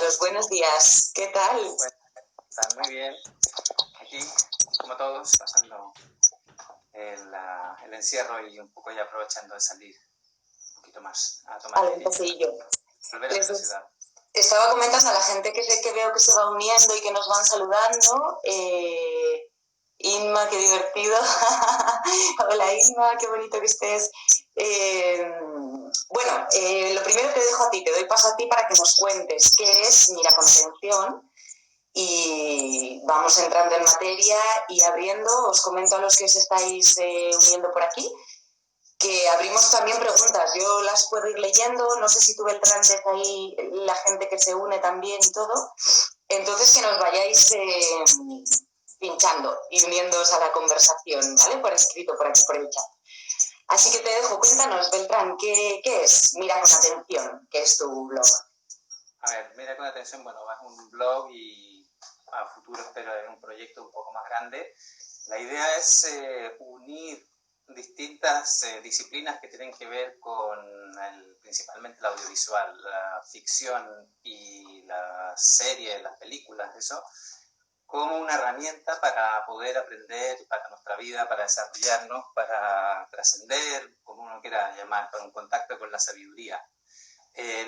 Carlos, buenos días. ¿Qué tal? Bueno, está muy bien. Aquí, como todos, pasando el encierro y un poco ya aprovechando de salir un poquito más a tomar Al aire. paseillo. Volver a la ciudad. Estaba comentando a la gente que veo que se va uniendo y que nos van saludando. Inma, qué divertido. Hola Inma, qué bonito que estés. Lo primero te dejo a ti, te doy paso a ti para que nos cuentes qué es Mira con Atención y vamos entrando en materia y abriendo. Os comento a los que os estáis uniendo por aquí que abrimos también preguntas. Yo las puedo ir leyendo, no sé si tú, Beltrán, ves ahí la gente que se une también y todo. Entonces, que nos vayáis pinchando y uniéndoos a la conversación, ¿vale? Por escrito, por aquí, por el chat. Así que te dejo, cuéntanos, Beltrán, ¿qué es Mira con Atención? ¿Qué es tu blog? A ver, Mira con Atención, bueno, es un blog y a futuro espero en un proyecto un poco más grande. La idea es unir distintas disciplinas que tienen que ver con principalmente el audiovisual, la ficción y la serie, las películas, eso, como una herramienta para poder aprender para nuestra vida, para desarrollarnos, para trascender, como uno quiera llamar, para un contacto con la sabiduría.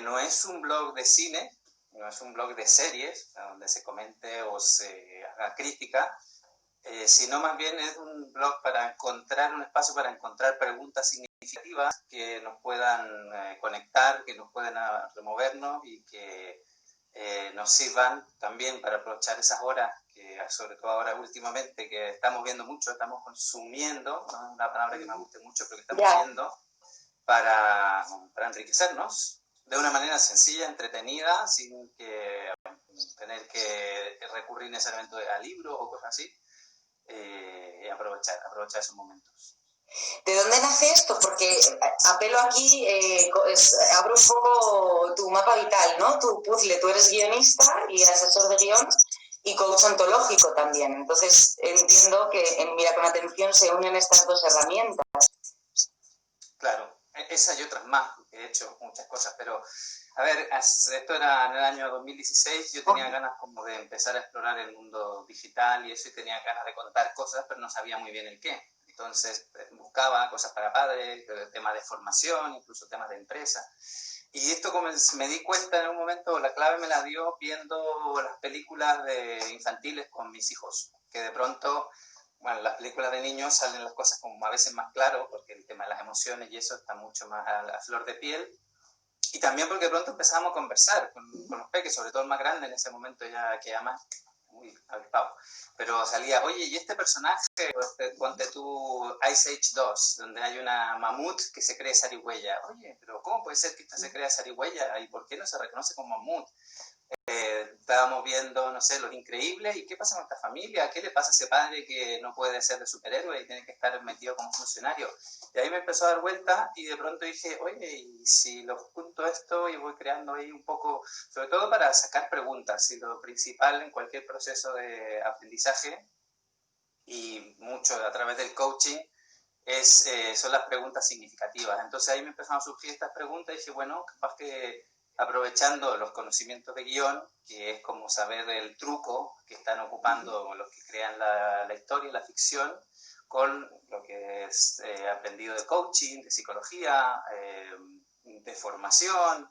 No es un blog de cine, no es un blog de series, donde se comente o se haga crítica, sino más bien es un blog para encontrar un espacio para encontrar preguntas significativas que nos puedan conectar, que nos puedan removernos y que nos sirvan también para aprovechar esas horas, que sobre todo ahora últimamente, que estamos viendo mucho, estamos consumiendo, no es una palabra que me guste mucho, pero que estamos viendo, para enriquecernos de una manera sencilla, entretenida, sin que tener que recurrir necesariamente a libros o cosas así, y aprovechar esos momentos. ¿De dónde nace esto? Porque apelo aquí, abro un poco tu mapa vital, ¿no? Tu puzzle, tú eres guionista y asesor de guión y coach ontológico también. Entonces entiendo que en Mira con Atención se unen estas dos herramientas. Claro, esa y otras más, he hecho muchas cosas, pero a ver, esto era en el año 2016, yo tenía ganas como de empezar a explorar el mundo digital y eso, y tenía ganas de contar cosas, pero no sabía muy bien el qué. Entonces buscaba cosas para padres, temas de formación, incluso temas de empresa. Y esto, como me di cuenta en un momento, la clave me la dio viendo las películas infantiles con mis hijos, que de pronto, bueno, las películas de niños salen las cosas como a veces más claro, porque el tema de las emociones y eso está mucho más a flor de piel. Y también porque de pronto empezamos a conversar con los peques, sobre todo el más grande en ese momento ya que ama, muy avispado. Pero salía, oye, ¿y este personaje? Ponte tú Ice Age 2, donde hay una mamut que se cree zarigüeya. Oye, pero ¿cómo puede ser que esta se crea zarigüeya? ¿Y por qué no se reconoce como mamut? Estábamos viendo, no sé, Los Increíbles, ¿y qué pasa con esta familia? ¿Qué le pasa a ese padre que no puede ser de superhéroe y tiene que estar metido como funcionario? Y ahí me empezó a dar vuelta y de pronto dije, oye, ¿y si lo junto esto y voy creando ahí un poco, sobre todo para sacar preguntas? Y lo principal en cualquier proceso de aprendizaje y mucho a través del coaching son las preguntas significativas. Entonces ahí me empezaron a surgir estas preguntas y dije, bueno, capaz que aprovechando los conocimientos de guión, que es como saber el truco que están ocupando los que crean la historia y la ficción, con lo que es aprendido de coaching, de psicología, de formación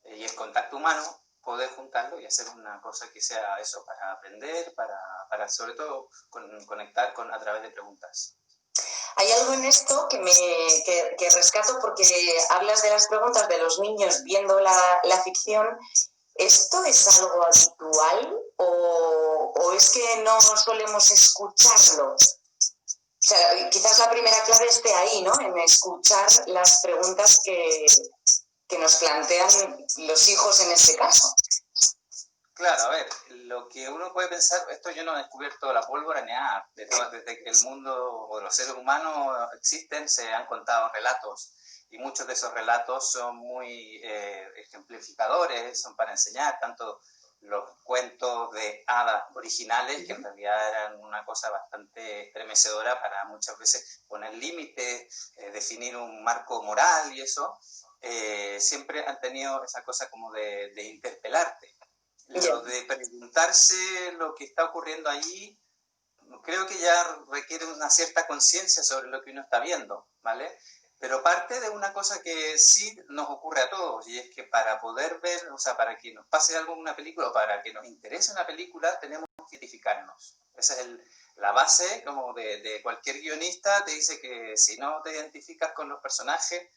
y el contacto humano, poder juntarlo y hacer una cosa que sea eso, para aprender, para sobre todo conectar a través de preguntas. Hay algo en esto que rescato porque hablas de las preguntas de los niños viendo la ficción. ¿Esto es algo habitual o es que no solemos escucharlo? O sea, quizás la primera clave esté ahí, ¿no? En escuchar las preguntas que nos plantean los hijos en este caso. Claro, a ver, lo que uno puede pensar, esto yo no he descubierto la pólvora ni nada, desde que el mundo o los seres humanos existen, se han contado relatos, y muchos de esos relatos son muy ejemplificadores, son para enseñar, tanto los cuentos de hadas originales, que en realidad eran una cosa bastante estremecedora para muchas veces poner límites, definir un marco moral y eso, siempre han tenido esa cosa como de interpelarte. Lo de preguntarse lo que está ocurriendo allí, creo que ya requiere una cierta conciencia sobre lo que uno está viendo, ¿vale? Pero parte de una cosa que sí nos ocurre a todos, y es que para poder ver, o sea, para que nos pase algo en una película, o para que nos interese una película, tenemos que identificarnos. Esa es la base como de cualquier guionista, te dice que si no te identificas con los personajes,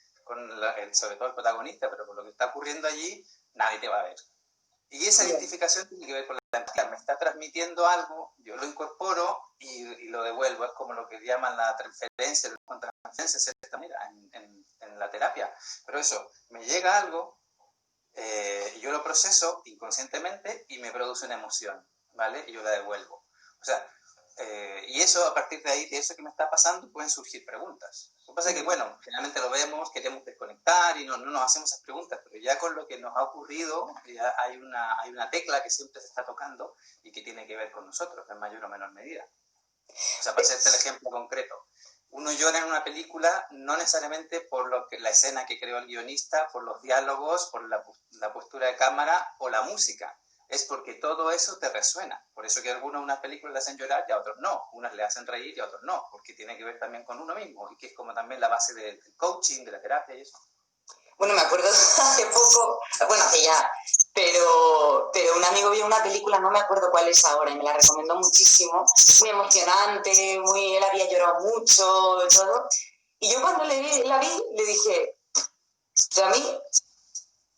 sobre todo el protagonista, pero con lo que está ocurriendo allí, nadie te va a ver. Y esa identificación tiene que ver con la empatía. Me está transmitiendo algo, yo lo incorporo y lo devuelvo. Es como lo que llaman la transferencia, la transferencia de esta manera en la terapia. Pero eso, me llega algo, yo lo proceso inconscientemente y me produce una emoción, ¿vale? Y yo la devuelvo. O sea, y eso, a partir de ahí, de eso que me está pasando, pueden surgir preguntas. Lo que pasa es que, bueno, generalmente lo vemos, queremos desconectar y no nos hacemos esas preguntas, pero ya con lo que nos ha ocurrido, ya hay una tecla que siempre se está tocando y que tiene que ver con nosotros, en mayor o menor medida. O sea, para hacerte el ejemplo concreto, uno llora en una película no necesariamente por la escena que creó el guionista, por los diálogos, por la postura de cámara o la música. Es porque todo eso te resuena. Por eso que algunos unas películas le hacen llorar y a otros no. Unas le hacen reír y a otros no, porque tiene que ver también con uno mismo y que es como también la base del coaching, de la terapia y eso. Bueno, me acuerdo hace poco, bueno, hace ya, pero un amigo vio una película, no me acuerdo cuál es ahora, y me la recomendó muchísimo, muy emocionante, él había llorado mucho, todo. Y yo cuando la vi, le dije, ¿a mí?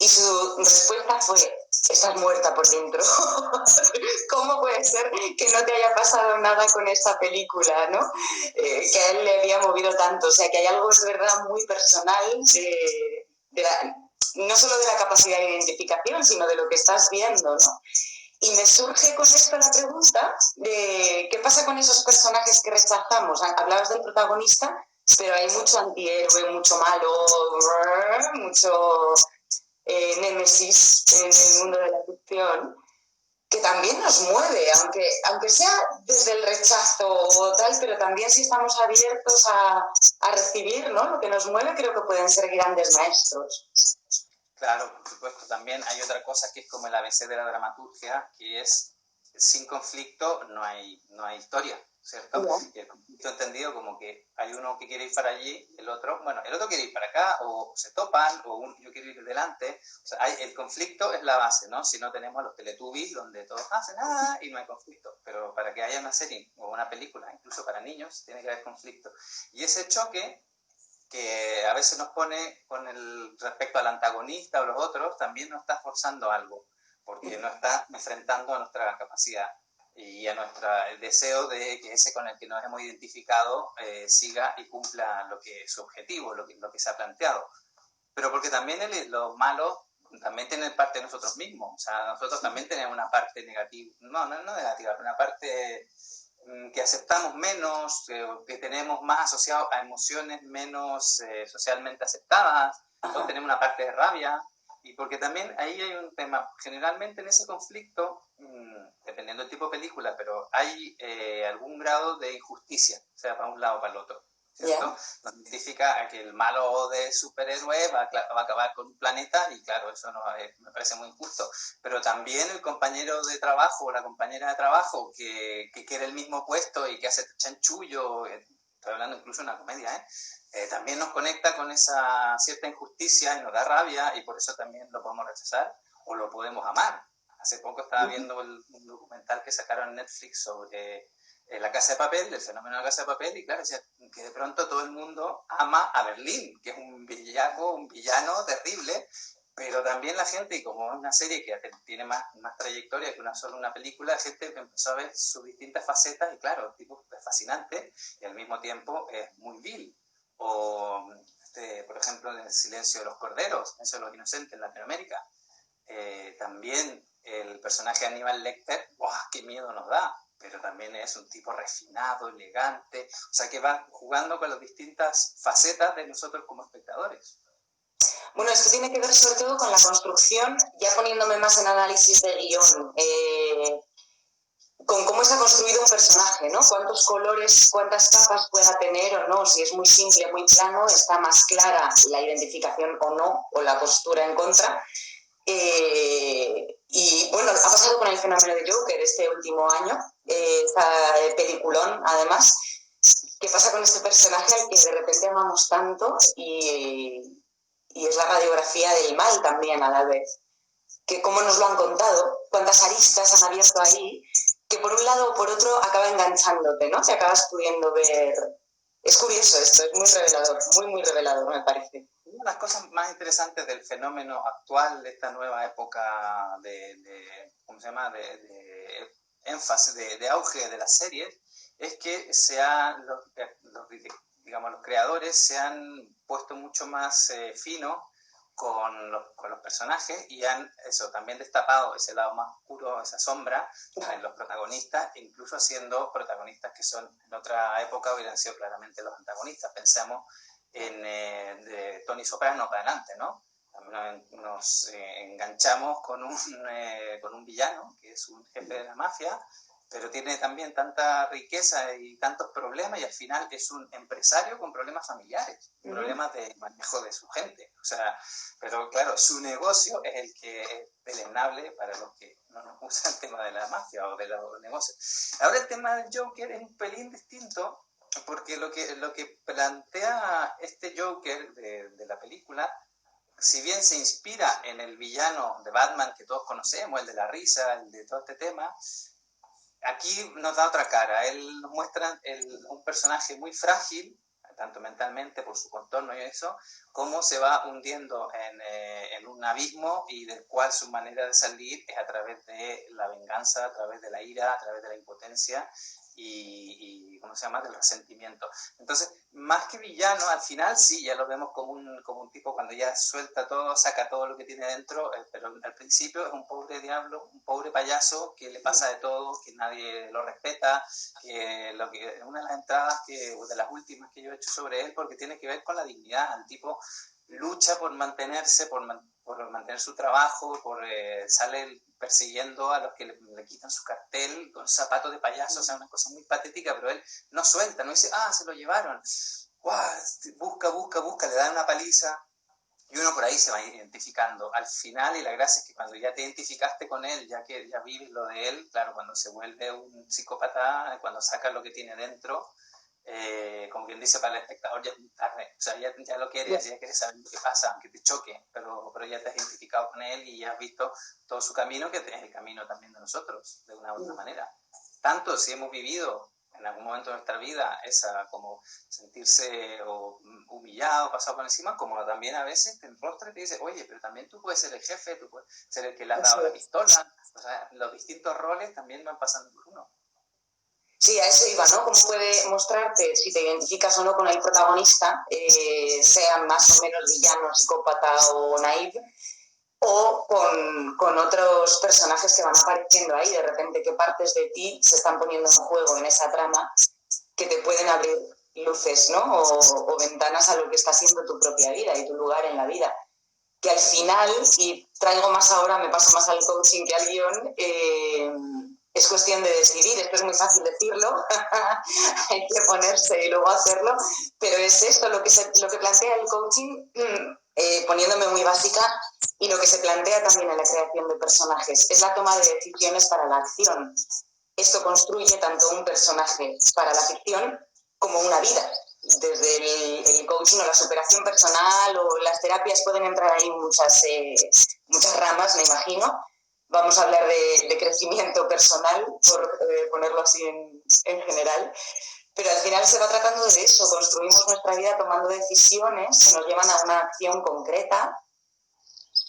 Y su respuesta fue, estás muerta por dentro. ¿Cómo puede ser que no te haya pasado nada con esta película, ¿no? Que a él le había movido tanto. O sea, que hay algo, es verdad, muy personal, no solo de la capacidad de identificación, sino de lo que estás viendo, ¿no? Y me surge con esto la pregunta de qué pasa con esos personajes que rechazamos. Hablabas del protagonista, pero hay mucho antihéroe, mucho malo, mucho némesis en el mundo de la ficción, que también nos mueve, aunque sea desde el rechazo o tal, pero también si estamos abiertos a recibir, ¿no? Lo que nos mueve, creo que pueden ser grandes maestros. Claro, por supuesto. También hay otra cosa que es como el ABC de la dramaturgia, que es sin conflicto no hay historia, ¿cierto? Yeah. Y el conflicto entendido como que hay uno que quiere ir para allí, el otro quiere ir para acá, o se topan, o yo quiero ir delante. O sea, el conflicto es la base, ¿no? Si no tenemos los Teletubbies, donde todos hacen nada y no hay conflicto. Pero para que haya una serie o una película, incluso para niños, tiene que haber conflicto. Y ese choque que a veces nos pone con respecto al antagonista o los otros, también nos está forzando algo, porque no está enfrentando a nuestra capacidad y a el deseo de que ese con el que nos hemos identificado siga y cumpla su objetivo, lo que se ha planteado. Pero porque también los malos también tienen parte de nosotros mismos, o sea, nosotros también tenemos una parte negativa, no negativa, una parte que aceptamos menos, que tenemos más asociado a emociones menos socialmente aceptadas, ¿no? Tenemos una parte de rabia, y porque también ahí hay un tema, generalmente en ese conflicto, dependiendo del tipo de película, pero hay algún grado de injusticia, o sea, para un lado o para el otro, ¿cierto? Yeah. Nos significa que el malo de superhéroe va a acabar con un planeta, y claro, eso me parece muy injusto, pero también el compañero de trabajo o la compañera de trabajo que quiere el mismo puesto y que hace chanchullo, estoy hablando incluso de una comedia, también nos conecta con esa cierta injusticia y nos da rabia, y por eso también lo podemos rechazar o lo podemos amar. Hace poco estaba viendo un documental que sacaron en Netflix sobre La Casa de Papel, el fenómeno de La Casa de Papel, y claro, que de pronto todo el mundo ama a Berlín, que es un villano terrible, pero también la gente, y como es una serie que tiene más trayectoria que solo una película, la gente empezó a ver sus distintas facetas, y claro, el tipo es fascinante y al mismo tiempo es muy vil. O, por ejemplo, en El silencio de los corderos, eso de los inocentes en Latinoamérica. También el personaje de Aníbal Lecter, ¡qué miedo nos da! Pero también es un tipo refinado, elegante, o sea que va jugando con las distintas facetas de nosotros como espectadores. Bueno, esto tiene que ver sobre todo con la construcción, ya poniéndome más en análisis de guión, con cómo se ha construido un personaje, ¿no? Cuántos colores, cuántas capas pueda tener o no, si es muy simple, muy plano, está más clara la identificación o no, o la postura en contra. Y bueno, ha pasado el fenómeno de Joker este último año, esta peliculón además. ¿Qué pasa con este personaje al que de repente amamos tanto y es la radiografía del mal también a la vez? Que cómo nos lo han contado, cuántas aristas han abierto ahí, que por un lado o por otro acaba enganchándote, ¿no? Te acabas pudiendo ver. Es curioso esto, es muy revelador, muy revelador, me parece. Una de las cosas más interesantes del fenómeno actual de esta nueva época ¿cómo se llama?, de énfasis, de auge de las series, es que los creadores se han puesto mucho más finos con los personajes y han también destapado ese lado más oscuro, esa sombra en los protagonistas, incluso haciendo protagonistas que en otra época hubieran sido claramente los antagonistas. Pensamos de Tony Soprano para adelante, ¿no? También nos enganchamos con un villano que es un jefe de la mafia, pero tiene también tanta riqueza y tantos problemas, y al final es un empresario con problemas familiares, problemas de manejo de su gente. O sea, pero claro, su negocio es el que es deleznable para los que no nos gusta el tema de la mafia o de los negocios. Ahora el tema del Joker es un pelín distinto, porque lo que plantea este Joker de la película, si bien se inspira en el villano de Batman que todos conocemos, el de la risa, el de todo este tema, aquí nos da otra cara. Él nos muestra un personaje muy frágil, tanto mentalmente por su contorno y eso, cómo se va hundiendo en un abismo y del cual su manera de salir es a través de la venganza, a través de la ira, a través de la impotencia y ¿cómo se llama?, del resentimiento. Entonces, más que villano, al final sí, ya lo vemos como un tipo cuando ya suelta todo, saca todo lo que tiene dentro, pero al principio es un pobre diablo, un pobre payaso que le pasa de todo, que nadie lo respeta, que una de las entradas de las últimas que yo he hecho sobre él, porque tiene que ver con la dignidad. El tipo lucha por mantenerse, por mantener su trabajo, sale persiguiendo a los que le quitan su cartel con zapatos de payaso, o sea, una cosa muy patética, pero él no suelta, no dice, se lo llevaron, busca, le dan una paliza, y uno por ahí se va identificando al final, y la gracia es que cuando ya te identificaste con él, ya que ya vives lo de él, claro, cuando se vuelve un psicópata, cuando saca lo que tiene dentro, como quien dice, para el espectador ya es muy tarde, o sea, ya lo quieres, ya quieres saber lo que pasa, aunque te choque, pero ya te has identificado con él y ya has visto todo su camino, que es el camino también de nosotros, de una u otra manera. Tanto si hemos vivido en algún momento de nuestra vida como sentirse humillado, pasado por encima, como también a veces te enrostra y te dice, oye, pero también tú puedes ser el jefe, tú puedes ser el que le has dado la pistola, o sea, los distintos roles también van pasando por uno. Sí, a eso iba, ¿no? Cómo puede mostrarte si te identificas o no con el protagonista, sea más o menos villano, psicópata o naive, o con otros personajes que van apareciendo ahí, de repente qué partes de ti se están poniendo en juego en esa trama que te pueden abrir luces, ¿no? O ventanas a lo que está siendo tu propia vida y tu lugar en la vida. Que al final, y traigo más ahora, me paso más al coaching que al guión, es cuestión de decidir. Esto es muy fácil decirlo, hay que ponerse y luego hacerlo, pero es esto lo que plantea el coaching, poniéndome muy básica, y lo que se plantea también en la creación de personajes, es la toma de decisiones para la acción. Esto construye tanto un personaje para la ficción como una vida. Desde el coaching o la superación personal o las terapias pueden entrar ahí muchas ramas, me imagino. Vamos a hablar de crecimiento personal, por ponerlo así en general. Pero al final se va tratando de eso. Construimos nuestra vida tomando decisiones que nos llevan a una acción concreta,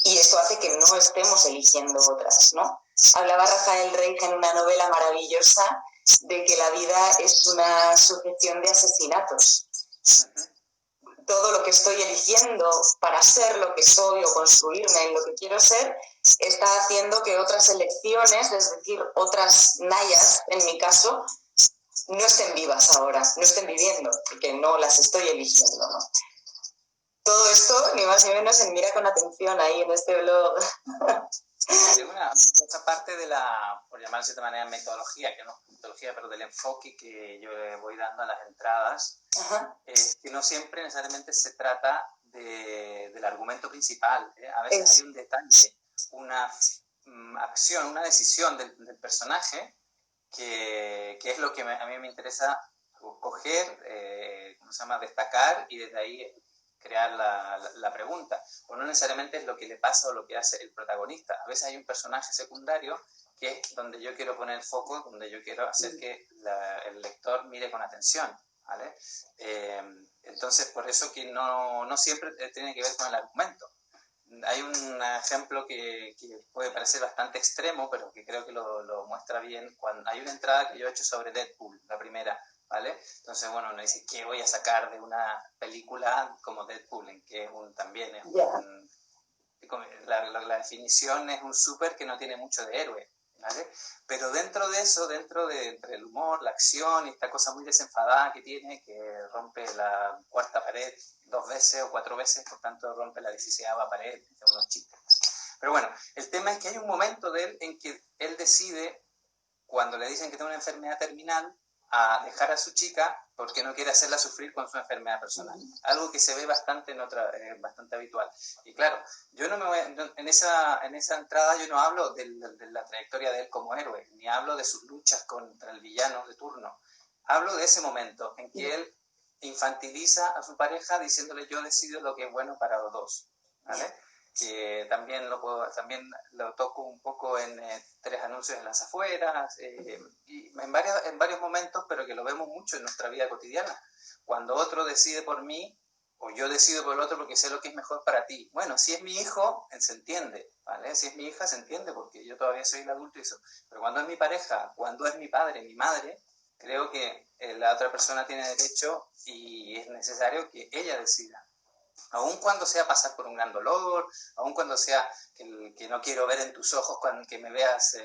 y esto hace que no estemos eligiendo otras, ¿no? Hablaba Rafael Reich en una novela maravillosa de que la vida es una sucesión de asesinatos. Todo lo que estoy eligiendo para ser lo que soy o construirme en lo que quiero ser está haciendo que otras elecciones, es decir, otras Nayas, en mi caso, no estén vivas ahora, no estén viviendo, porque no las estoy eligiendo, ¿no? Todo esto, ni más ni menos, en Mira con Atención, ahí en este blog. Esa parte de por llamarlo de cierta manera, metodología, que no es metodología, pero del enfoque que yo le voy dando a las entradas, que no siempre necesariamente se trata del argumento principal. A veces hay un detalle, acción, una decisión del personaje que es lo que a mí me interesa coger, ¿cómo se llama?, destacar y desde ahí crear la pregunta. O no necesariamente es lo que le pasa o lo que hace el protagonista. A veces hay un personaje secundario que es donde yo quiero poner el foco, donde yo quiero hacer que el lector mire con atención, ¿vale? Entonces, por eso que no siempre tiene que ver con el argumento. Hay un ejemplo que puede parecer bastante extremo, pero que creo que lo muestra bien. Cuando hay una entrada que yo he hecho sobre Deadpool, la primera, ¿vale? Entonces, bueno, uno dice, ¿qué voy a sacar de una película como Deadpool? En que también es la definición es un súper que no tiene mucho de héroe, ¿vale? Pero dentro de eso, entre el humor, la acción y esta cosa muy desenfadada que tiene, que rompe la cuarta pared 2 veces o 4 veces, por tanto rompe la 16ª pared, de unos chistes. Pero bueno, el tema es que hay un momento de él en que él decide, cuando le dicen que tiene una enfermedad terminal, a dejar a su chica porque no quiere hacerla sufrir con su enfermedad personal. Algo que se ve bastante bastante habitual. Y claro, yo no me voy, en esa entrada yo no hablo de la trayectoria de él como héroe, ni hablo de sus luchas contra el villano de turno. Hablo de ese momento en que él infantiliza a su pareja diciéndole yo decido lo que es bueno para los dos, ¿vale? Que también lo toco un poco en 3 anuncios en las afueras, y en varios momentos, pero que lo vemos mucho en nuestra vida cotidiana. Cuando otro decide por mí, o yo decido por el otro porque sé lo que es mejor para ti. Bueno, si es mi hijo, se entiende, ¿vale? Si es mi hija, se entiende, porque yo todavía soy el adulto y eso. Pero cuando es mi pareja, cuando es mi padre, mi madre, creo que la otra persona tiene derecho y es necesario que ella decida. Aun cuando sea pasar por un gran dolor, aun cuando sea que no quiero ver en tus ojos que me veas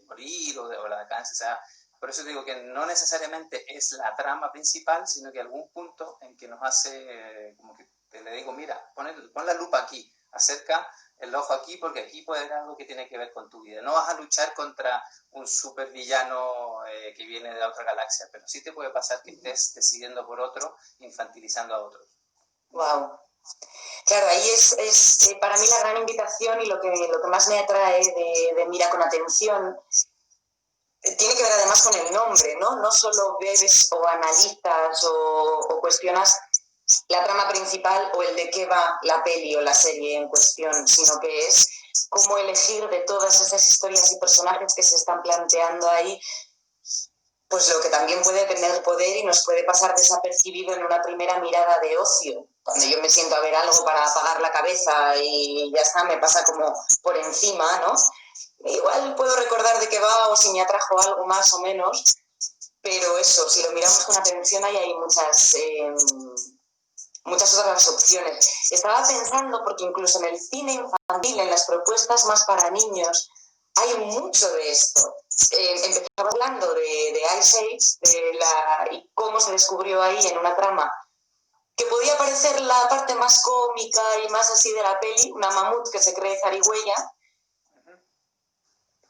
morir o la decadencia. O sea, por eso digo que no necesariamente es la trama principal, sino que algún punto en que nos hace, como que le digo, mira, pon la lupa aquí, acerca el ojo aquí, porque aquí puede haber algo que tiene que ver con tu vida. No vas a luchar contra un supervillano que viene de otra galaxia, pero sí te puede pasar que estés decidiendo por otro, infantilizando a otros. Wow. Claro, ahí es para mí la gran invitación y lo que más me atrae de Mira con atención tiene que ver además con el nombre, ¿no? No solo bebes o analizas o cuestionas la trama principal o el de qué va la peli o la serie en cuestión, sino que es cómo elegir de todas esas historias y personajes que se están planteando ahí, pues lo que también puede tener poder y nos puede pasar desapercibido en una primera mirada de ocio. Cuando yo me siento a ver algo para apagar la cabeza y ya está, me pasa como por encima, ¿no? Igual puedo recordar de qué va o si me atrajo algo más o menos, pero eso, si lo miramos con atención ahí hay muchas otras opciones. Estaba pensando, porque incluso en el cine infantil, en las propuestas más para niños, hay mucho de esto. Empezamos hablando de Ice Age, y cómo se descubrió ahí en una trama que podía parecer la parte más cómica y más así de la peli, una mamut que se cree zarigüeya,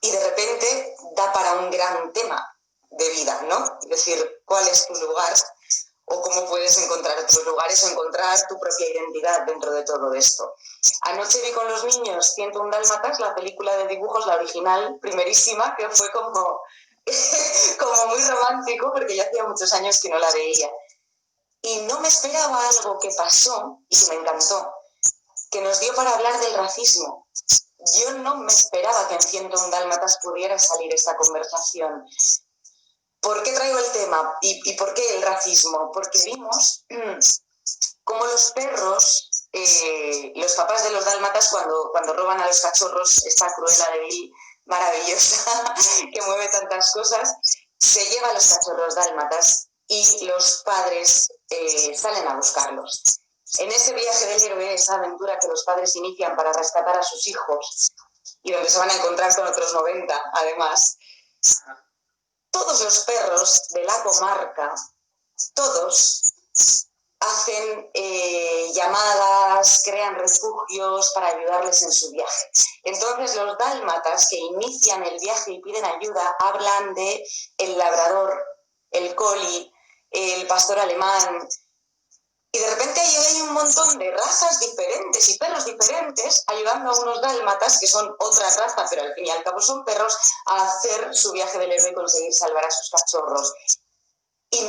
y de repente da para un gran tema de vida, ¿no? Es decir, ¿cuál es tu lugar? O cómo puedes encontrar otros lugares o encontrar tu propia identidad dentro de todo esto. Anoche vi con los niños 101 Dálmatas, la película de dibujos, la original, primerísima, que fue como muy romántico, porque ya hacía muchos años que no la veía. Y no me esperaba algo que pasó y que me encantó, que nos dio para hablar del racismo. Yo no me esperaba que en 101 Dálmatas pudiera salir esta conversación. ¿Por qué traigo el tema? ¿Y por qué el racismo? Porque vimos cómo los perros, los papás de los dálmatas, cuando roban a los cachorros, esta Cruella de Vil maravillosa que mueve tantas cosas, se lleva a los cachorros dálmatas y los padres salen a buscarlos. En ese viaje del héroe, esa aventura que los padres inician para rescatar a sus hijos y donde se van a encontrar con otros 90, además, todos los perros de la comarca, todos hacen llamadas, crean refugios para ayudarles en su viaje. Entonces los dálmatas que inician el viaje y piden ayuda hablan de el labrador, el collie, el pastor alemán. Y de repente ahí hay un montón de razas diferentes y perros diferentes ayudando a unos dálmatas, que son otra raza, pero al fin y al cabo son perros, a hacer su viaje del héroe y conseguir salvar a sus cachorros. Y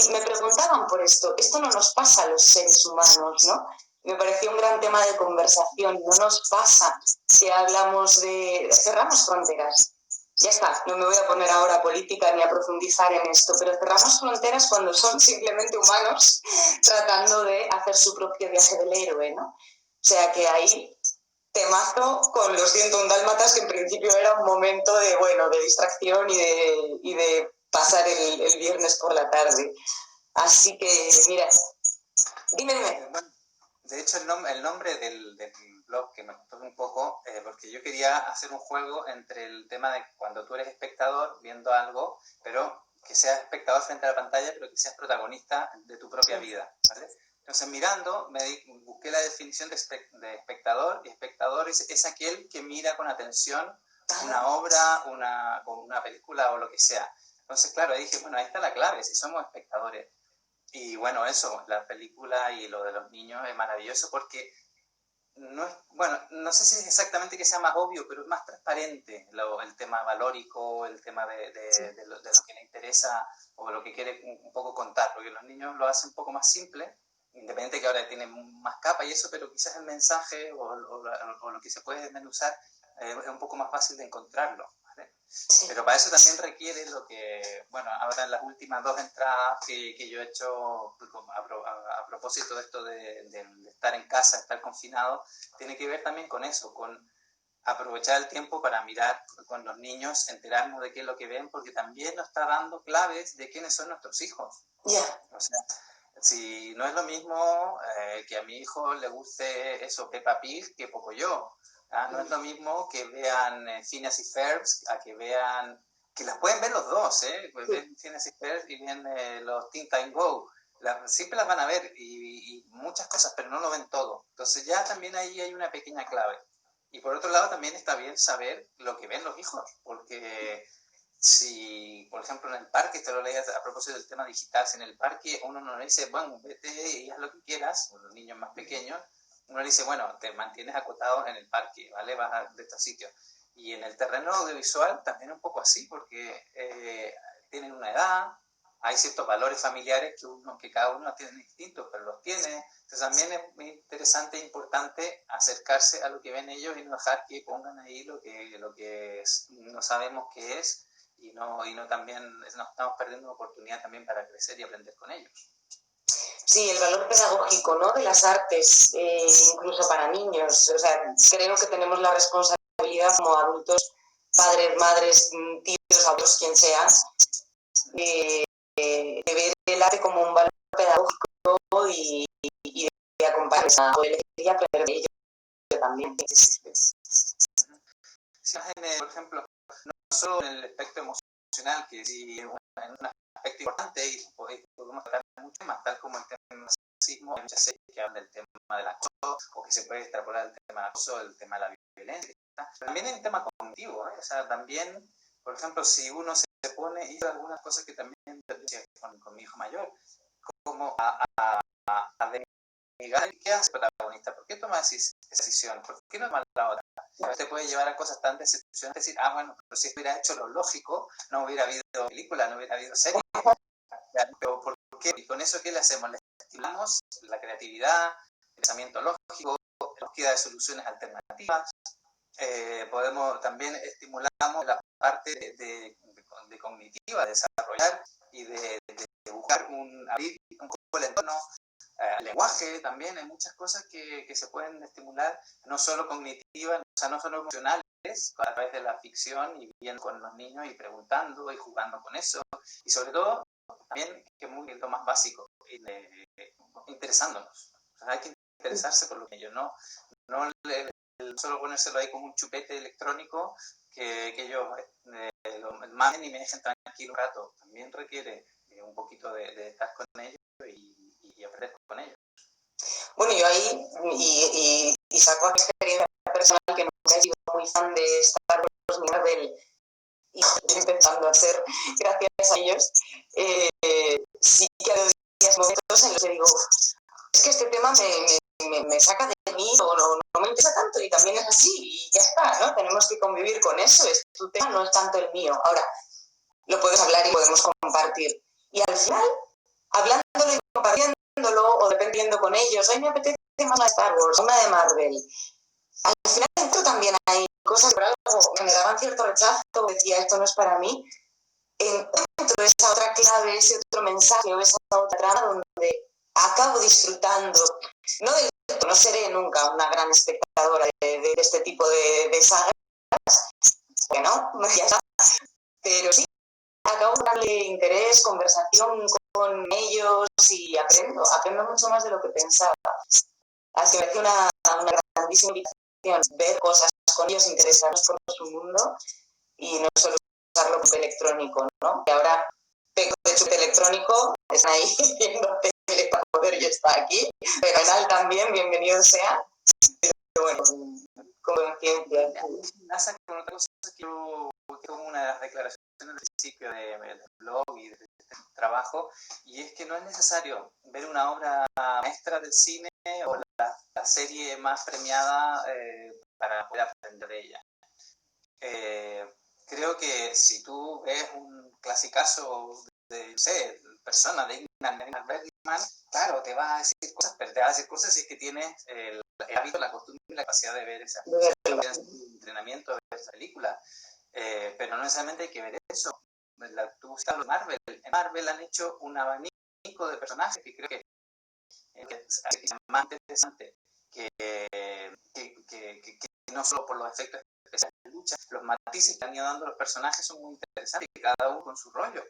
me preguntaban por esto no nos pasa a los seres humanos, ¿no? Me pareció un gran tema de conversación. No nos pasa que cerramos fronteras. Ya está, no me voy a poner ahora a política ni a profundizar en esto, pero cerramos fronteras cuando son simplemente humanos tratando de hacer su propio viaje del héroe, ¿no? O sea que ahí temazo con los 101 dálmatas, que en principio era un momento de distracción y de pasar el viernes por la tarde. Así que, mira, dime. Bueno, de hecho, el nombre del blog, que me costó un poco, porque yo quería hacer un juego entre el tema de cuando tú eres espectador viendo algo, pero que seas espectador frente a la pantalla, pero que seas protagonista de tu propia vida, ¿vale? Entonces, mirando, busqué la definición de espectador, y espectador es aquel que mira con atención una obra, una película o lo que sea. Entonces, claro, dije, bueno, ahí está la clave, si somos espectadores. Y bueno, eso, la película y lo de los niños es maravilloso porque no sé si es exactamente que sea más obvio, pero es más transparente el tema valórico, el tema de lo que le interesa o lo que quiere un poco contar, porque los niños lo hacen un poco más simple, independiente que ahora tienen más capa y eso, pero quizás el mensaje o lo que se puede desmenuzar es un poco más fácil de encontrarlo. Sí. Pero para eso también requiere lo que, bueno, ahora en las últimas 2 entradas que yo he hecho a propósito de esto de estar en casa, estar confinado, tiene que ver también con eso, con aprovechar el tiempo para mirar con los niños, enterarnos de qué es lo que ven, porque también nos está dando claves de quiénes son nuestros hijos. Yeah. O sea, si no es lo mismo que a mi hijo le guste eso, Peppa Pig, que Pocoyo. No es lo mismo que vean Phineas y Ferb a que vean, que las pueden ver los dos, pues ven Phineas y Ferb y ven los Teen Time Go. Siempre las van a ver y muchas cosas, pero no lo ven todo. Entonces ya también ahí hay una pequeña clave. Y por otro lado también está bien saber lo que ven los hijos, porque si, por ejemplo, en el parque, te lo leí a propósito del tema digital, si en el parque uno no le dice, bueno, vete y haz lo que quieras, los niños más pequeños, uno le dice, bueno, te mantienes acotado en el parque, ¿vale? Vas de estos sitios. Y en el terreno audiovisual también un poco así, porque tienen una edad, hay ciertos valores familiares que cada uno tiene distintos, pero los tiene. Entonces también es muy interesante e importante acercarse a lo que ven ellos y no dejar que pongan ahí lo que no sabemos qué es y no también nos estamos perdiendo una oportunidad también para crecer y aprender con ellos. Sí, el valor pedagógico, ¿no?, de las artes, incluso para niños. O sea, creo que tenemos la responsabilidad como adultos, padres, madres, tíos, abuelos, quien sea, de ver el arte como un valor pedagógico y de acompañar a poder aprender de ello también. Sí, por ejemplo, no solo en el aspecto emocional, que sí en un aspecto importante y podemos tratar mucho más, tal como el tema del racismo, hay muchas series que hablan del tema del acoso, o que se puede extrapolar el tema del acoso, el tema de la violencia, pero también hay un tema cognitivo, o sea, también, por ejemplo, si uno se pone, y algunas cosas que también con mi hijo mayor, como a denigar, ¿qué hace el protagonista? ¿Por qué toma esa decisión? ¿Por qué no toma la otra? A veces te puede llevar a cosas tan decepcionantes, decir, bueno, pero si hubiera hecho lo lógico, no hubiera habido película, no hubiera habido serie. Pero ¿por qué? Y con eso, ¿qué le hacemos? Le estimulamos la creatividad, el pensamiento lógico, la búsqueda de soluciones alternativas. Podemos también estimulamos la parte de cognitiva, de desarrollar y de buscar abrir un poco el entorno. El lenguaje también, hay muchas cosas que se pueden estimular, no solo cognitivas, o sea, no solo emocionales, a través de la ficción y viendo con los niños y preguntando y jugando con eso, y sobre todo también, que es muy lo más básico, interesándonos. O sea, hay que interesarse por lo que ellos, no solo ponérselo ahí como un chupete electrónico que ellos lo mamen y me dejen tranquilo un rato. También requiere un poquito de estar con ellos y aprender con ellos. Bueno, yo ahí, y saco experiencia personal, que nunca he sido muy fan de Star Wars ni Marvel, y estoy empezando a hacer, gracias a ellos, sí que hay días, momentos en los que digo, es que este tema me saca de mí, no me interesa tanto y también es así y ya está, ¿no? Tenemos que convivir con eso, es tu tema, no es tanto el mío. Ahora, lo puedes hablar y podemos compartir. Y al final, hablándolo y compartiéndolo o dependiendo con ellos, hoy me apetece más una de Star Wars, una de Marvel. Al final dentro también hay cosas que por algo me daban cierto rechazo, decía esto no es para mí. Encuentro esa otra clave, ese otro mensaje o esa otra trama donde acabo disfrutando, no del todo, no seré nunca una gran espectadora de este tipo de sagas, que no, ya está, pero sí acabo de darle interés, conversación con ellos y aprendo mucho más de lo que pensaba. Así que me parece una grandísima invitación ver cosas con ellos, interesarnos por su mundo y no solo usarlo como electrónico, ¿no? Que ahora tengo de chute electrónico, están ahí viendo tele para poder yo estar aquí, pero en también, bienvenido sea, pero bueno, con conciencia. Enlaza con otra cosa que yo como una de las declaraciones al principio del blog y de este trabajo, y es que no es necesario ver una obra maestra del cine o la serie más premiada para poder aprender de ella. Creo que si tú ves un clasicazo de, no sé, persona de Ingmar Bergman, claro, te va a decir cosas, pero te va a decir cosas si es que tienes el hábito, la costumbre y la capacidad de ver esa entrenamiento de esa película. Pero no necesariamente hay que ver eso. Tú buscas los Marvel. En Marvel han hecho un abanico de personajes que creo que es más interesante que no solo por los efectos especiales de lucha, los matices que han ido dando los personajes son muy interesantes, cada uno con su rollo.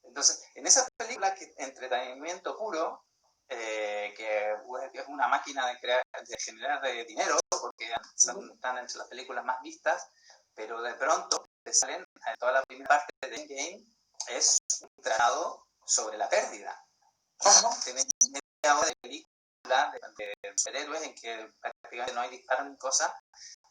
Entonces, en esa película, que entretenimiento puro, que es una máquina de generar dinero, porque están entre las películas más vistas, pero de pronto te salen toda la primera parte de Endgame, es un tratado sobre la pérdida. Tienes media hora de película de superhéroes en que prácticamente no hay disparos ni cosas,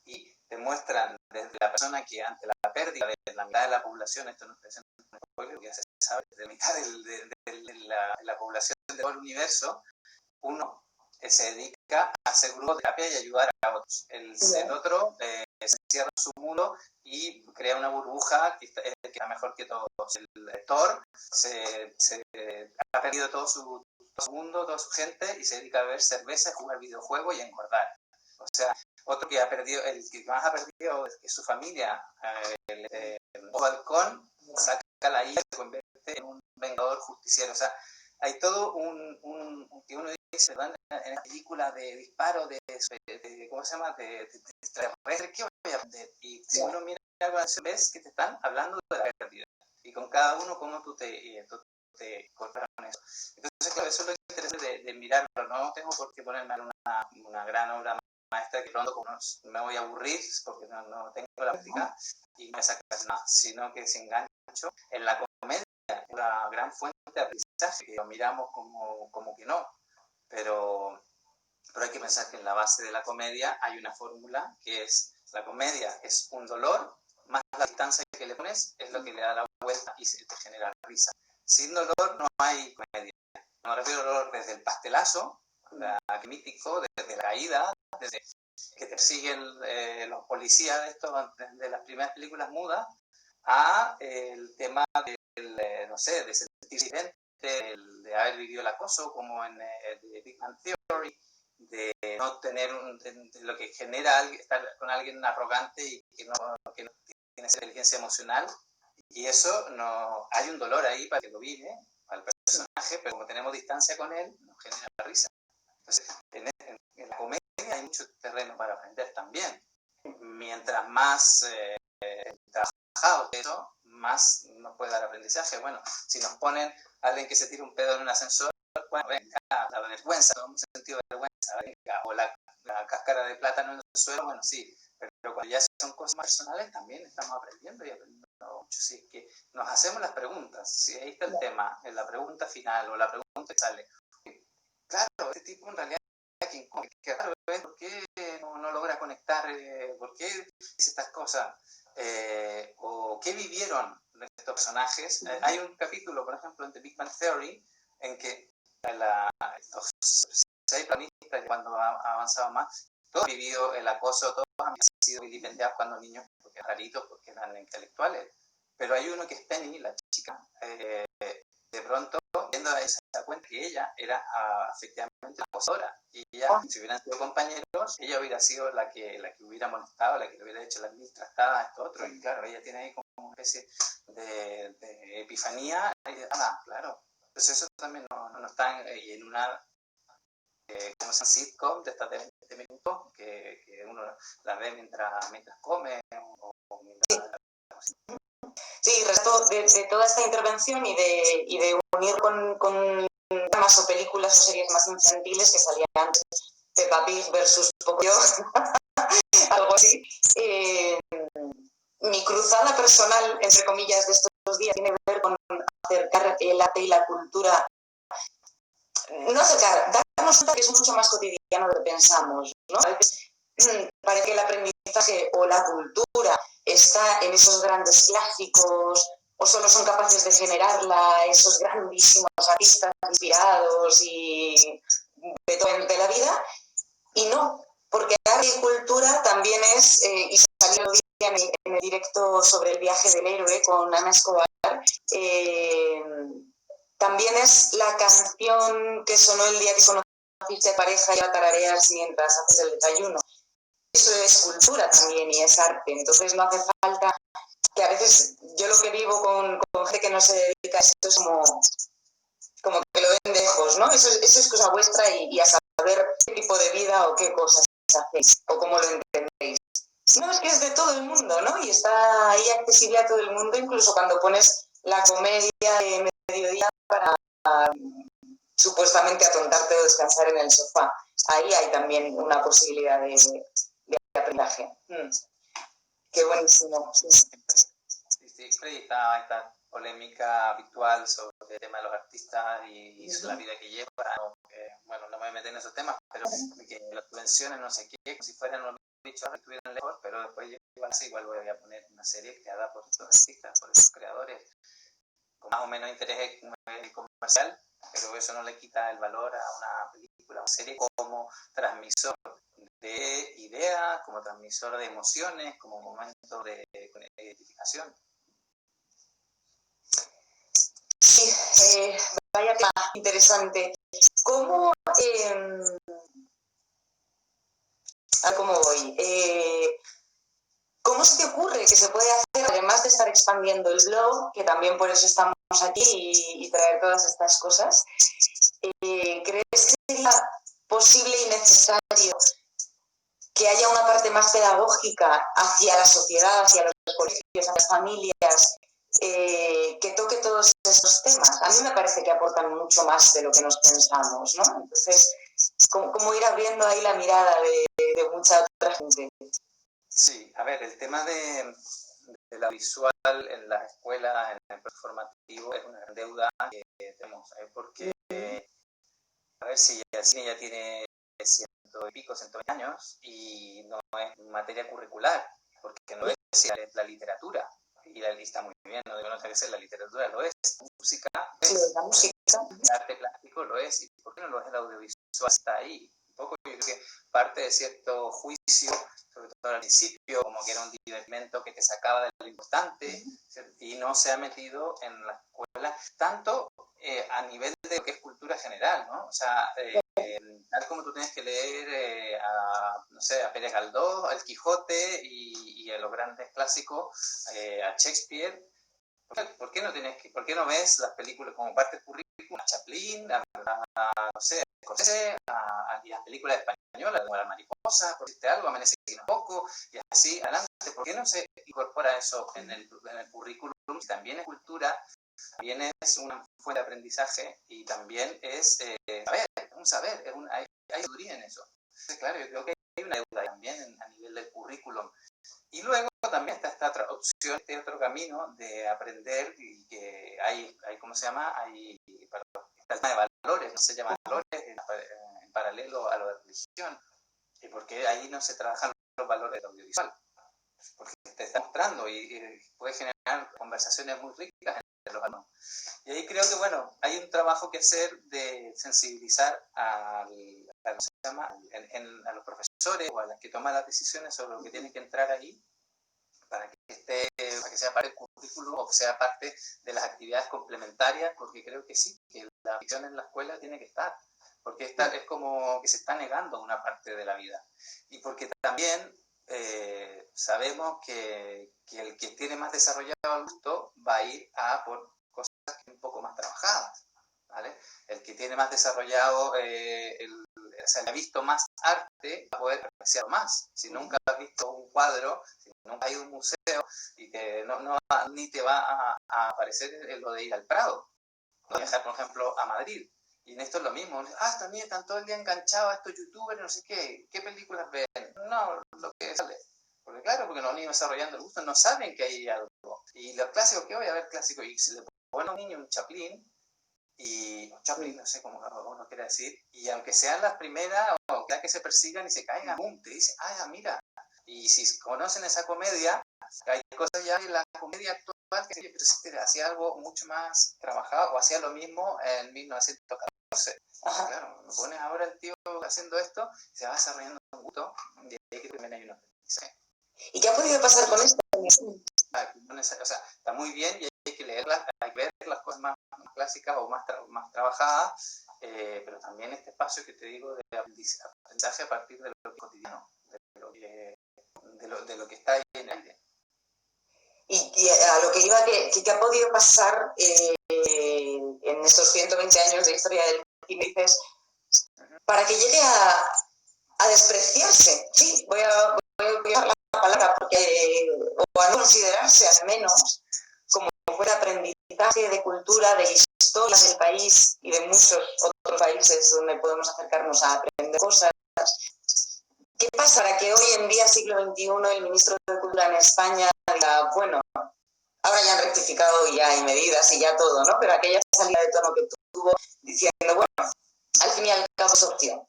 y te muestran desde la persona que ante la pérdida de la mitad de la población, esto no es presente un spoiler, ya se sabe, de la mitad de la población de todo el universo, uno se dedica a hacer grupos de terapia y ayudar a otros. El otro se encierra en su mundo y crea una burbuja que está mejor que todos. El Thor ha perdido todo su mundo, toda su gente, y se dedica a beber cerveza, jugar videojuegos y a engordar. O sea, otro que ha perdido, el que más ha perdido es su familia, Balcón, saca la ira y se convierte en un vengador justiciero. O sea, hay todo que uno dice, en la película de disparo, ¿cómo se llama? De extraterrestre, ¿qué voy a aprender? Y si uno mira algo, ves que te están hablando de la pérdida. Y con cada uno, cómo tú te cortas con eso. Entonces, claro, eso es lo interesante de mirarlo. No tengo por qué ponerme una gran obra maestra que pronto como me voy a aburrir porque no tengo la práctica y no me sacas nada, sino que se engancho en la comedia, una gran fuente de aprendizaje que lo miramos como que no, pero hay que pensar que en la base de la comedia hay una fórmula que es: la comedia es un dolor, más la distancia que le pones es lo que le da la vuelta y se te genera risa. Sin dolor no hay comedia. Me refiero al dolor desde el pastelazo, mítico, desde la caída, desde que te persiguen los policías de las primeras películas mudas, a el tema no sé, de sentirse identiente, de haber vivido el acoso, como en The Big Bang Theory, de no tener de lo que genera estar con alguien arrogante y que no tiene esa inteligencia emocional, y eso no hay un dolor ahí para que lo vive al personaje, pero como tenemos distancia con él, nos genera risa. Entonces, en la comedia hay mucho terreno para aprender también. Mientras más trabajado eso, más nos puede dar aprendizaje. Bueno, si nos ponen a alguien que se tira un pedo en un ascensor, bueno, venga, la vergüenza, no hemos sentido vergüenza, venga, o la cáscara de plátano en el suelo, bueno, sí, pero cuando ya son cosas más personales también estamos aprendiendo y aprendiendo mucho. Si es que nos hacemos las preguntas, si ahí está el tema, en la pregunta final o la pregunta que sale, claro, este tipo en realidad que raro es, ¿por qué no logra conectar? ¿Por qué dice estas cosas? ¿O qué vivieron estos personajes? Hay un capítulo, por ejemplo, en The Big Bang Theory, en que estos planistas, cuando ha avanzado más, todos han vivido el acoso, todos han sido vilipendiados cuando niños, porque eran raritos, porque eran intelectuales. Pero hay uno que es Penny, la chica, de pronto, viendo a ella, se da cuenta que ella era efectivamente acosadora. Y ella, si hubieran sido compañeros, ella hubiera sido la que hubiera molestado, la que le hubiera hecho la administratada, esto otro. Y claro, ella tiene ahí como una especie de epifanía. Y claro. Entonces eso también no está en una como es un sitcom de estas de 20 minutos que uno la ve mientras come o mientras... Sí, resto de toda esta intervención y de unir con temas o películas o series más infantiles que salían antes, Peppa Pig versus Pocoyo, algo así. Mi cruzada personal, entre comillas, de estos días tiene que ver con acercar el arte y la cultura. No acercar, darnos cuenta que es mucho más cotidiano de lo que pensamos, ¿no? A veces parece que el aprendizaje o la cultura está en esos grandes clásicos o solo son capaces de generarla esos grandísimos artistas inspirados y de la vida, y no, porque arte y cultura también es, y salió el día en el directo sobre el viaje del héroe con Ana Escobar, también es la canción que sonó el día que conociste a pareja y la tarareas mientras haces el desayuno. Eso es cultura también y es arte, entonces no hace falta que a veces yo lo que vivo con gente que no se dedica a esto es como que lo ven lejos, ¿no? Eso es cosa vuestra y a saber qué tipo de vida o qué cosas hacéis o cómo lo entendéis. No, es que es de todo el mundo, ¿no? Y está ahí accesible a todo el mundo, incluso cuando pones la comedia de mediodía para supuestamente atontarte o descansar en el sofá. Ahí hay también una posibilidad de aprendizaje. Qué buenísimo. Sí, esta polémica habitual sobre el tema de los artistas y la vida que llevan. Bueno, no me voy a meter en esos temas, pero que las subvenciones, no sé qué, como si fueran los bichos que estuvieran lejos, pero después igual voy a poner una serie creada por estos artistas, por estos creadores, con más o menos interés comercial, pero eso no le quita el valor a una película, una serie como transmisor de ideas, como transmisor de emociones, como momento de identificación. Sí, vaya tema interesante. ¿Cómo voy? ¿Cómo se te ocurre que se puede hacer, además de estar expandiendo el blog, que también por eso estamos aquí y traer todas estas cosas? ¿Crees que sería posible y necesario que haya una parte más pedagógica hacia la sociedad, hacia los colegios, hacia las familias, que toque todos estos temas? A mí me parece que aportan mucho más de lo que nos pensamos, ¿no? Entonces, ¿cómo ir abriendo ahí la mirada de mucha otra gente? Sí, a ver, el tema de la visual en las escuelas, en el proceso formativo, es una gran deuda que tenemos, porque, a ver, si el cine ya tiene 120 años y no es materia curricular, porque no es la literatura, y la lista muy bien, no digo no tiene que ser, la literatura lo es, música es, la música. El arte plástico lo es, y ¿por qué no lo es el audiovisual? Está ahí. Un poco yo creo que parte de cierto juicio, sobre todo al principio, como que era un divertimento que te sacaba de lo importante, y no se ha metido en la escuela, tanto a nivel de lo que es cultura general, ¿no? O sea, tal como tú tienes que leer no sé, a Pérez Galdós, al Quijote y a los grandes clásicos, a Shakespeare. ¿Por qué no ves las películas como parte del currículum? A Chaplin, no sé, a Scorsese, y las películas españolas, como La Mariposa, por decirte algo, Amanece un poco, y así adelante. ¿Por qué no se incorpora eso en el currículum? Si también es cultura, también es una fuente de aprendizaje y también es un saber, hay sabiduría en eso. Entonces, claro, yo creo que hay una deuda también a nivel del currículum. Y luego también está esta otra opción, este otro camino de aprender y que hay ¿cómo se llama? Está el tema de valores, no se llama valores en paralelo a lo de religión. Y porque ahí no se trabajan los valores del audiovisual. porque te está mostrando y puede generar conversaciones muy ricas entre los alumnos. Y ahí creo que, bueno, hay un trabajo que hacer de sensibilizar a los profesores o a los que toman las decisiones sobre lo que tiene que entrar ahí, para que sea parte del currículo o sea parte de las actividades complementarias, porque creo que sí, que la ficción en la escuela tiene que estar, porque es como que se está negando una parte de la vida. Y porque también sabemos que el que tiene más desarrollado el gusto va a ir a por cosas un poco más trabajadas, ¿vale? El que tiene más desarrollado, o sea, ha visto más arte, va a poder apreciar más. Si nunca has visto un cuadro, si nunca has ido a un museo, y que ni te va a aparecer lo de ir al Prado, o viajar, por ejemplo, a Madrid. Y en esto es lo mismo. También están todo el día enganchados a estos youtubers, no sé qué. ¿Qué películas ven? No, lo que sale. Porque claro, porque los niños desarrollando el gusto no saben que hay algo. Y los clásicos, ¿qué voy a ver clásicos? Y si le ponen a un niño un Chaplin, no sé cómo uno quiere decir, y aunque sean las primeras, o que se persigan y se caigan, te dicen, mira. Y si conocen esa comedia, hay cosas ya en la comedia actual que hacía algo mucho más trabajado, o hacía lo mismo en 1914. Claro, me pones ahora el tío haciendo esto, se va desarrollando un gusto, y ahí que también hay unos aprendizajes. ¿Y qué ha podido pasar con esto? O sea, está muy bien y hay que leerlas, hay que ver las cosas más clásicas o más trabajadas, pero también este espacio que te digo de aprendizaje a partir de lo cotidiano, de lo que está ahí en el aire. Y a lo que iba, ¿qué ha podido pasar en estos 120 años de historia del cine, dices, para que llegue a despreciarse? Sí, voy a usar la palabra, o a no considerarse al menos como fuera aprendizaje de cultura, de historia del país y de muchos otros países donde podemos acercarnos a aprender cosas. ¿Qué pasa para que hoy en día, siglo XXI, el ministro de Cultura en España diga, bueno, ahora ya han rectificado y ya hay medidas y ya todo, ¿no? Pero aquella salida de tono que tuvo diciendo, bueno, al fin y al cabo es opción.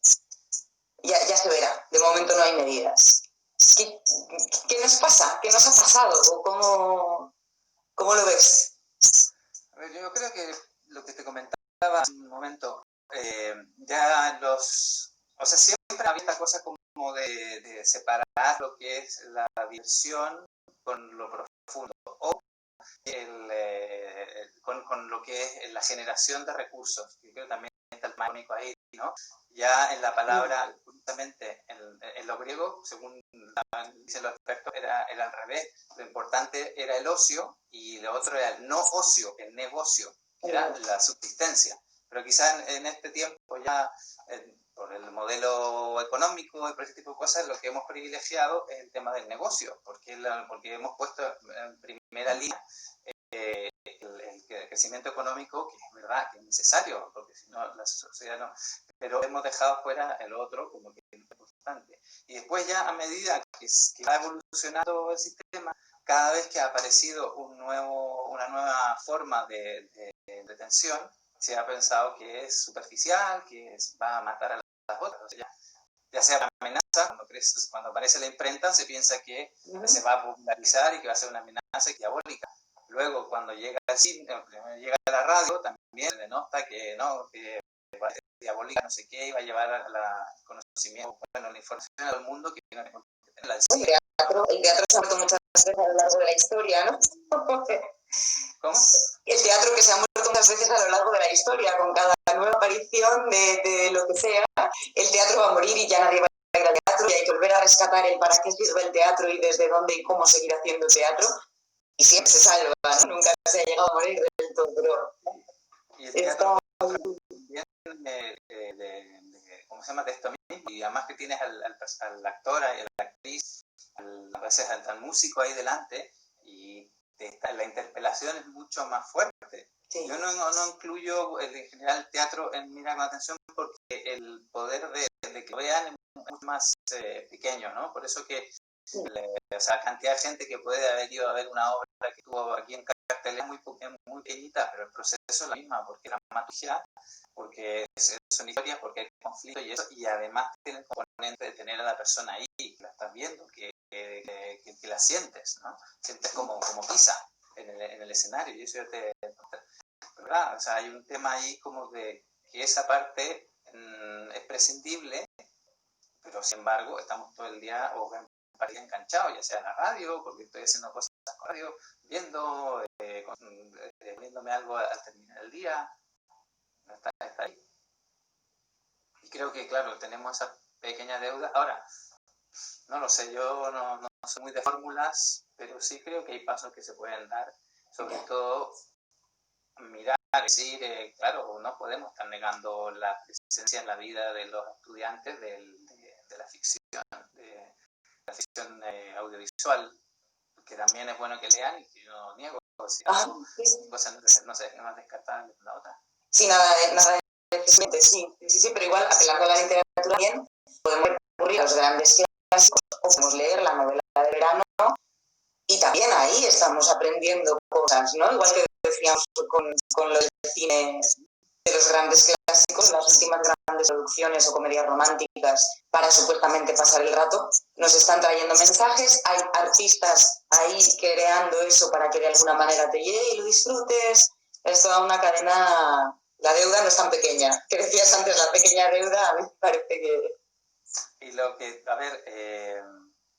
Ya se verá, de momento no hay medidas. ¿Qué nos pasa? ¿Qué nos ha pasado? ¿O cómo lo ves? A ver, yo creo que lo que te comentaba hace un momento, ya o sea, siempre había esta cosa como de separar lo que es la diversión con lo profundo, o con lo que es la generación de recursos. Yo creo que también está el mágico ahí, ¿no? Ya en la palabra, justamente en lo griego, según dicen los expertos, era al revés. Lo importante era el ocio y lo otro era el no ocio, el negocio, que era la subsistencia. Pero quizás en este tiempo ya, por el modelo económico y por ese tipo de cosas, lo que hemos privilegiado es el tema del negocio, porque hemos puesto en primera línea el crecimiento económico, que es verdad que es necesario, porque si no la sociedad no, pero hemos dejado fuera el otro como que es importante. Y después ya a medida que va evolucionando el sistema, cada vez que ha aparecido una nueva forma de detención, se ha pensado que es superficial, que va a matar a las otras. O sea, ya sea una amenaza, cuando aparece la imprenta se piensa que se va a popularizar y que va a ser una amenaza diabólica. Luego, cuando llega al cine, llega a la radio, también se denota que no, que va a ser diabólica, no sé qué, y va a llevar al conocimiento, la información al mundo que no tenemos que tenerla. El teatro se ha muerto muchas veces a lo largo de la historia, ¿no? ¿Cómo? El teatro que se ha muerto muchas veces a lo largo de la historia, con cada nueva aparición de lo que sea, el teatro va a morir y ya nadie va a ir al teatro y hay que volver a rescatar el para qué sirve el teatro y desde dónde y cómo seguir haciendo teatro. Y siempre se salva, ¿no? Nunca se ha llegado a morir del todo, pero... Y el teatro ¿cómo se llama? De esto mismo, y además que tienes al actor, a la actriz, a veces al músico ahí delante, y la interpelación es mucho más fuerte. Sí. Yo no incluyo en general el teatro en Mira con Atención porque el poder de que lo vean es mucho más pequeño, ¿no? Por eso que o sea, la cantidad de gente que puede haber ido a ver una obra que estuvo aquí en cartelera es muy pequeñita, pero el proceso es la misma, porque la dramaturgia, porque son historias, porque hay conflicto y eso, y además tiene el componente de tener a la persona ahí, que la estás viendo, que que la sientes, ¿no? Sientes como pisa en el escenario, y eso ¿verdad? O sea, hay un tema ahí como de que esa parte es prescindible, pero sin embargo estamos todo el día o enganchados, ya sea en la radio, porque estoy haciendo cosas con radio, viendo, poniéndome algo al terminar el día, está ahí. Y creo que, claro, tenemos esa pequeña deuda. Ahora, no lo sé, yo no soy muy de fórmulas, pero sí creo que hay pasos que se pueden dar, sobre todo mirar, decir, claro, no podemos estar negando la presencia en la vida de los estudiantes de la ficción, de la ficción audiovisual, que también es bueno que lean, y que yo no niego, si algo, cosas no es descartable la otra. Sí, nada sí, pero igual, apelando a la literatura bien, podemos recurrir a los grandes clásicos, o podemos leer la novela de verano, y también ahí estamos aprendiendo cosas, ¿no? Igual que decíamos con lo del cine de los grandes clásicos, las últimas grandes producciones o comedias románticas para supuestamente pasar el rato, nos están trayendo mensajes, hay artistas ahí creando eso para que de alguna manera te llegue y lo disfrutes, es toda una cadena, la deuda no es tan pequeña, que decías antes, la pequeña deuda, a mí me parece que... Y lo que, a ver,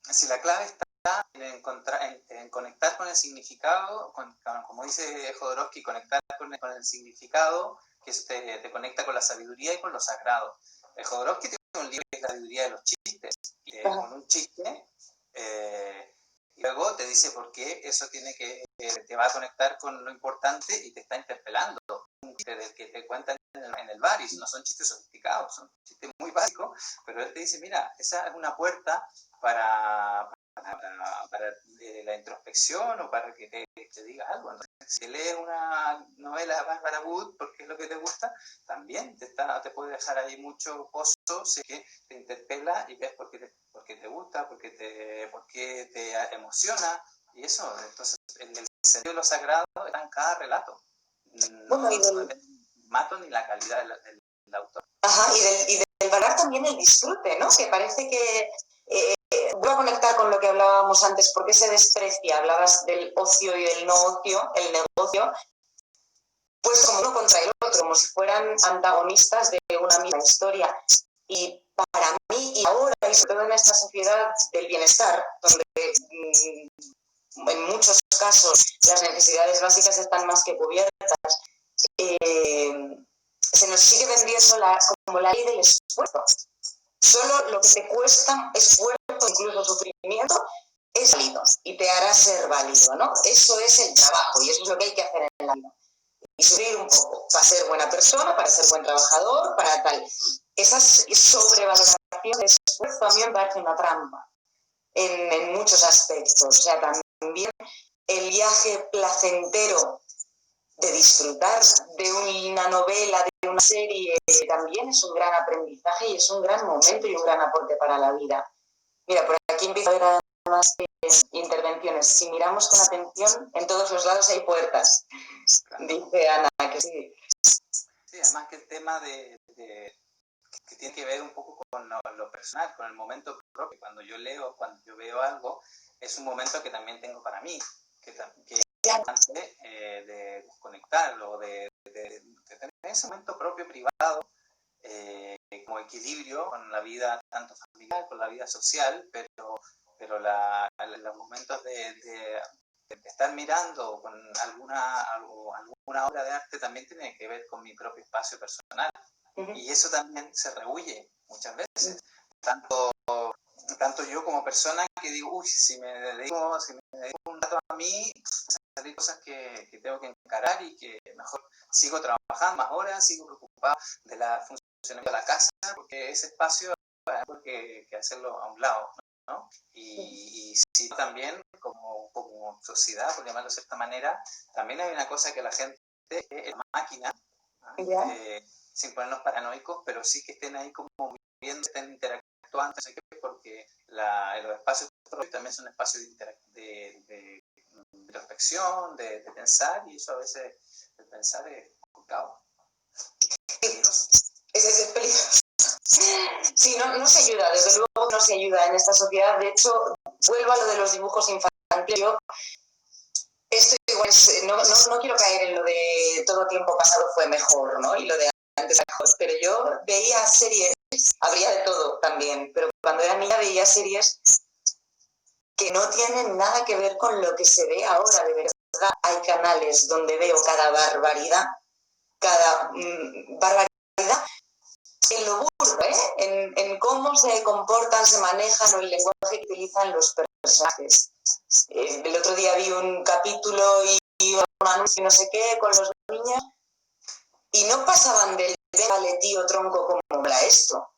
si la clave está en conectar con el significado, como dice Jodorowsky, conectar con el significado, que te conecta con la sabiduría y con lo sagrado. Jodorowsky tiene un libro que es La sabiduría de los chistes, y con un chiste, y luego te dice por qué eso te va a conectar con lo importante y te está interpelando. Un chiste del que te cuentan en el bar, y no son chistes sofisticados, son chistes muy básicos, pero él te dice, mira, esa es una puerta para la introspección, o para que te diga algo. Entonces, si lees una novela de Barbara Wood porque es lo que te gusta, también te puede dejar ahí mucho pozo, sé que te interpela y ves por qué te gusta, por qué te emociona, y eso. Entonces, el sentido de lo sagrado está en cada relato. No depende del formato ni la calidad del autor. Ajá, y del valorar también el disfrute, ¿no? Que parece que voy a conectar con lo que hablábamos antes, porque se desprecia, hablabas del ocio y el no ocio, el negocio, pues como uno contra el otro, como si fueran antagonistas de una misma historia. Y para mí, y ahora, y sobre todo en esta sociedad del bienestar, donde en muchos casos las necesidades básicas están más que cubiertas, se nos sigue vendiendo como la ley del esfuerzo. Solo lo que te cuesta esfuerzo, incluso sufrimiento, es válido y te hará ser válido, ¿no? Eso es el trabajo y eso es lo que hay que hacer en la vida. Y sufrir un poco para ser buena persona, para ser buen trabajador, para tal. Esa sobrevaloración de esfuerzo a mí me parece una trampa en muchos aspectos. O sea, también el viaje placentero de disfrutar de una novela, de una serie, también es un gran aprendizaje y es un gran momento y un gran aporte para la vida. Mira, por aquí empieza a haber más intervenciones. Si miramos con atención, en todos los lados hay puertas, dice Ana, que sí. Sí, además que el tema que tiene que ver un poco con lo personal, con el momento propio. Cuando yo leo, cuando yo veo algo, es un momento que también tengo para mí, que antes de desconectarlo, de tener ese momento propio, privado, como equilibrio con la vida tanto familiar, con la vida social, pero los momentos de estar mirando con alguna obra de arte también tiene que ver con mi propio espacio personal. Y eso también se rehuye muchas veces. Tanto yo como persona que digo, uy, si me dedico un rato a mí, salir cosas que tengo que encarar y que mejor sigo trabajando más horas, sigo preocupado de la funcionamiento de la casa, porque ese espacio hay que hacerlo a un lado, ¿no? Y sí, también como sociedad, por llamarlo de cierta manera, también hay una cosa que la gente es máquina, sin ponernos paranoicos, pero sí que estén ahí como viendo, estén interactuando, no sé qué, porque los espacios propios también son espacios de introspección, de pensar, y eso a veces el pensar es complicado. Es peligroso. Sí, no se ayuda, desde luego no se ayuda en esta sociedad. De hecho, vuelvo a lo de los dibujos infantiles. Yo esto igual no quiero caer en lo de todo tiempo pasado fue mejor, ¿no? Y lo de antes era mejor, pero yo veía series, habría de todo también, pero cuando era niña veía series que no tienen nada que ver con lo que se ve ahora, de verdad. Hay canales donde veo cada barbaridad en lo burdo, en cómo se comportan, se manejan o el lenguaje que utilizan los personajes. El otro día vi un capítulo y un anuncio no sé qué con los niños y no pasaban del vale tío tronco como habla esto.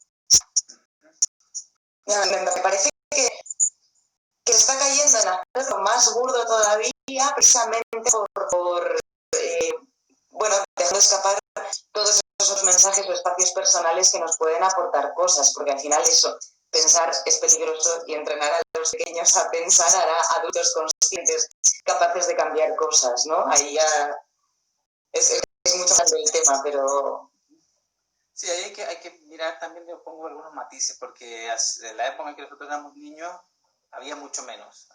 Me parece que está cayendo en hacerlo más burdo todavía precisamente por dejando escapar todos esos mensajes o espacios personales que nos pueden aportar cosas, porque al final eso, pensar es peligroso y entrenar a los pequeños a pensar hará adultos conscientes, capaces de cambiar cosas, ¿no? Ahí ya es mucho más del tema, pero... Sí, ahí hay que mirar también, le pongo algunos matices, porque en la época en que nosotros éramos niños había mucho menos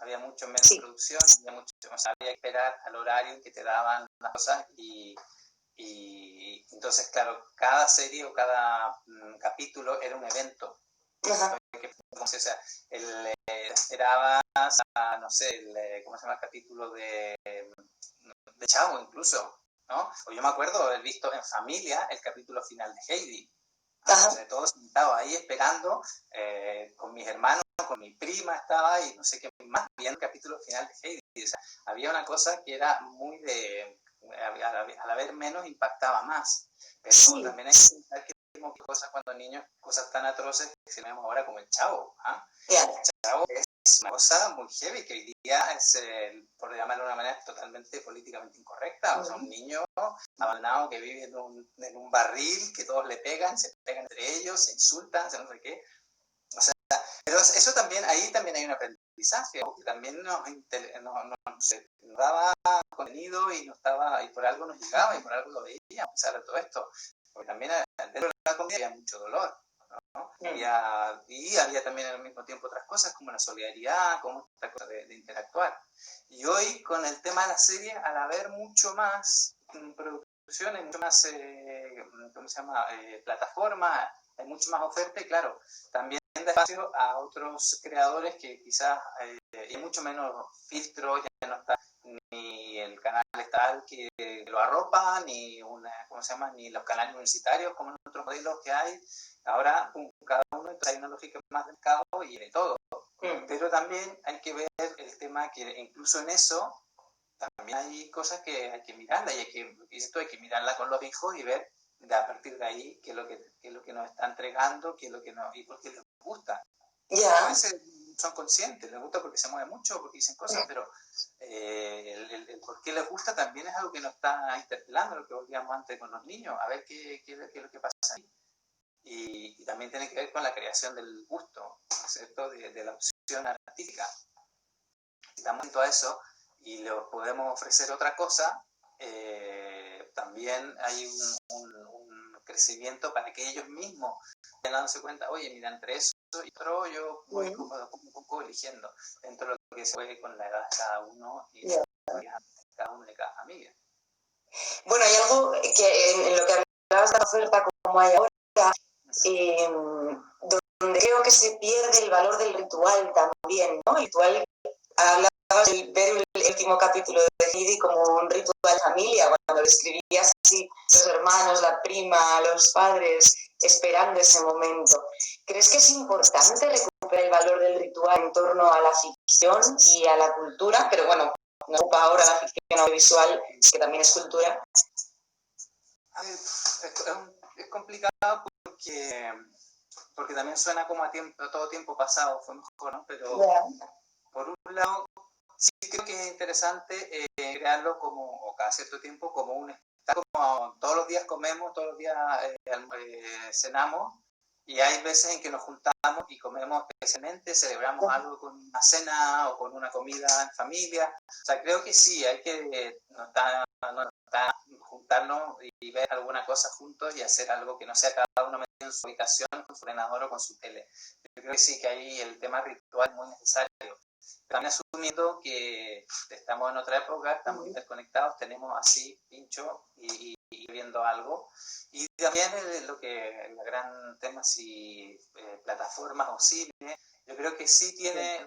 sí. Producción, había que esperar al horario en que te daban las cosas y entonces, claro, cada serie o cada capítulo era un evento. O sea, esperabas a, no sé, ¿cómo se llama el capítulo de Chavo incluso? ¿No? O yo me acuerdo haber visto en familia el capítulo final de Heidi. Entonces, todos sentados ahí esperando, con mis hermanos, con mi prima estaba y no sé qué más, viendo el capítulo final de Heidi. O sea, había una cosa que era muy de... al haber menos impactaba más. Pero sí. También hay que pensar que vimos cosas cuando niños, cosas tan atroces que vemos ahora como el Chavo. Yeah. El Chavo es una cosa muy heavy que hoy día es, por llamarlo de una manera, totalmente políticamente incorrecta. O sea, un niño abandonado que vive en un barril, que todos le pegan, se pegan entre ellos, se insultan, se no sé qué. O sea, pero eso también, ahí también hay un aprendizaje, que también nos daba contenido y por algo nos llegaba y por algo lo veíamos, a pesar de todo esto. Porque también dentro de la comedia había mucho dolor, ¿no? Había también al mismo tiempo otras cosas como la solidaridad, como esta cosa de interactuar. Y hoy con el tema de la serie, al haber mucho más producciones, mucho más, ¿cómo se llama? Plataformas, hay mucho más oferta y claro, también da espacio a otros creadores que quizás hay mucho menos filtro, ya no está ni el canal estatal que lo arropa, ni ¿cómo se llama? Ni los canales universitarios como en otros modelos que hay. Ahora, cada uno, entonces hay una lógica más de mercado y de todo. Pero también hay que ver el tema que incluso en eso también hay cosas que hay que mirarla y hay que mirarla con los hijos y ver a partir de ahí qué es lo que nos está entregando, qué es lo que no, y por qué les gusta. A veces son conscientes, les gusta porque se mueve mucho, porque dicen cosas, pero el por qué les gusta también es algo que nos está interpelando, lo que volvíamos antes con los niños, a ver qué es lo que pasa ahí. Y también tiene que ver con la creación del gusto, ¿cierto? De la opción artística. Si estamos atentos a eso y les podemos ofrecer otra cosa, también hay un crecimiento para que ellos mismos vayan dándose cuenta, oye, mira, entre eso y otro yo voy poco a poco eligiendo dentro de lo que se puede con la edad de cada uno y cada uno de cada familia. Bueno, hay algo que en lo que hablabas de la oferta como hay ahora, donde creo que se pierde el valor del ritual también, ¿no? El ritual, hablabas de ver el último capítulo de Heidi como un ritual de familia, cuando lo escribías así, los hermanos, la prima, los padres, esperando ese momento. ¿Crees que es importante recuperar el valor del ritual en torno a la ficción y a la cultura? Pero bueno, nos ocupa ahora la ficción audiovisual, que también es cultura. Es complicado porque también suena como a todo tiempo pasado fue mejor, ¿no? Pero por un lado, sí creo que es interesante crearlo o cada cierto tiempo como como todos los días comemos, todos los días cenamos, y hay veces en que nos juntamos y comemos especialmente, celebramos algo con una cena o con una comida en familia. O sea, creo que sí, hay que juntarnos y ver alguna cosa juntos y hacer algo que no sea cada uno metido en su habitación con su ordenador o con su tele. Yo creo que sí, que ahí el tema ritual es muy necesario. También asumiendo que estamos en otra época, estamos interconectados, tenemos así pincho y viendo algo. Y también el gran tema, si plataformas o cine, yo creo que sí tiene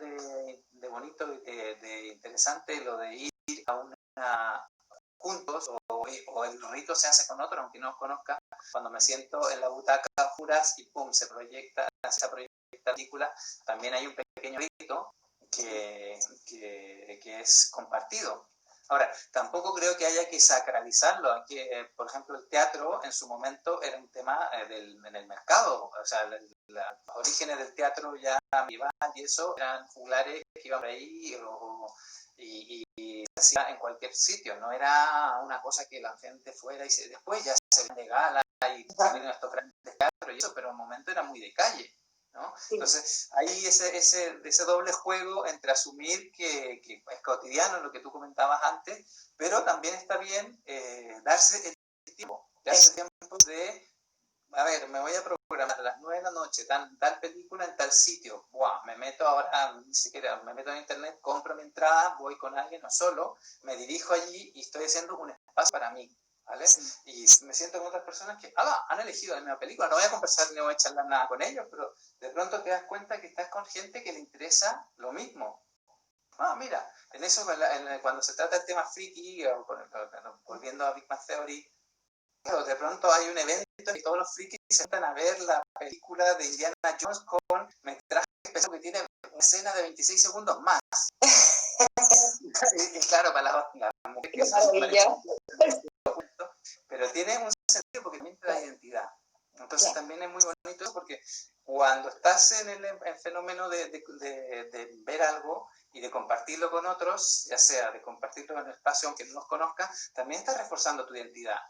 de bonito y de interesante lo de ir a una juntos o el rito se hace con otro, aunque no os conozca. Cuando me siento en la butaca, juras y pum, se proyecta la película. También hay un pequeño rito que es compartido. Ahora, tampoco creo que haya que sacralizarlo. Por ejemplo, el teatro en su momento era un tema en el mercado. O sea, los orígenes del teatro ya medieval y eso eran juglares que iban por ahí y se hacía en cualquier sitio. No era una cosa que la gente fuera y después ya se ven de gala y tienen estos grandes teatros y eso, pero en un momento era muy de calle, ¿no? Sí. Entonces, hay ese doble juego entre asumir que es cotidiano, lo que tú comentabas antes, pero también está bien darse el tiempo de, a ver, me voy a programar a las 9 de la noche, tal película en tal sitio. Buah, me meto ahora, ni siquiera me meto en internet, compro mi entrada, voy con alguien o solo, me dirijo allí y estoy haciendo un espacio para mí. ¿Vale? Sí. Y me siento con otras personas que han elegido la misma película. No voy a conversar ni voy a charlar nada con ellos, pero de pronto te das cuenta que estás con gente que le interesa lo mismo. Mira, en eso, cuando se trata del tema friki, volviendo a Big Bang Theory, claro, de pronto hay un evento y todos los frikis se sientan a ver la película de Indiana Jones con metraje especial que tiene una escena de 26 segundos más. Y claro, para las mujeres pero tiene un sentido porque también te da identidad. Entonces también es muy bonito porque cuando estás en el fenómeno de ver algo y de compartirlo con otros, ya sea de compartirlo en el espacio aunque no los conozcas, también estás reforzando tu identidad.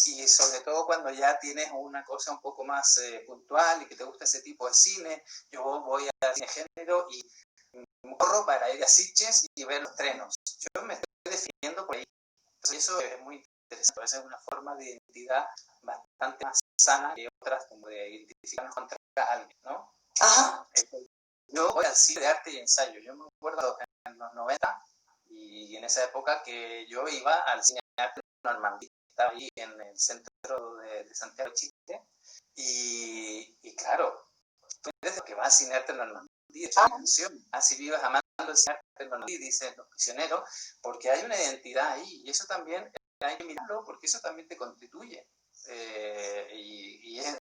Y sobre todo cuando ya tienes una cosa un poco más puntual y que te gusta ese tipo de cine. Yo voy a cine género y corro para ir a Sitges y ver los estrenos. Yo me estoy definiendo por ahí. Entonces, eso es muy interesante. Esa es una forma de identidad bastante más sana que otras, como de identificarnos contra alguien, ¿no? Ajá. Yo voy al cine de arte y ensayo. Yo me acuerdo en los 90 y en esa época que yo iba al cine de arte Normandía. Estaba ahí en el centro de Santiago de Chile y claro, tú eres lo que va al cine arte Normandía. De hecho, así vivas amando el cine arte Normandía, dicen los prisioneros, porque hay una identidad ahí y eso también hay que mirarlo porque eso también te constituye. Y es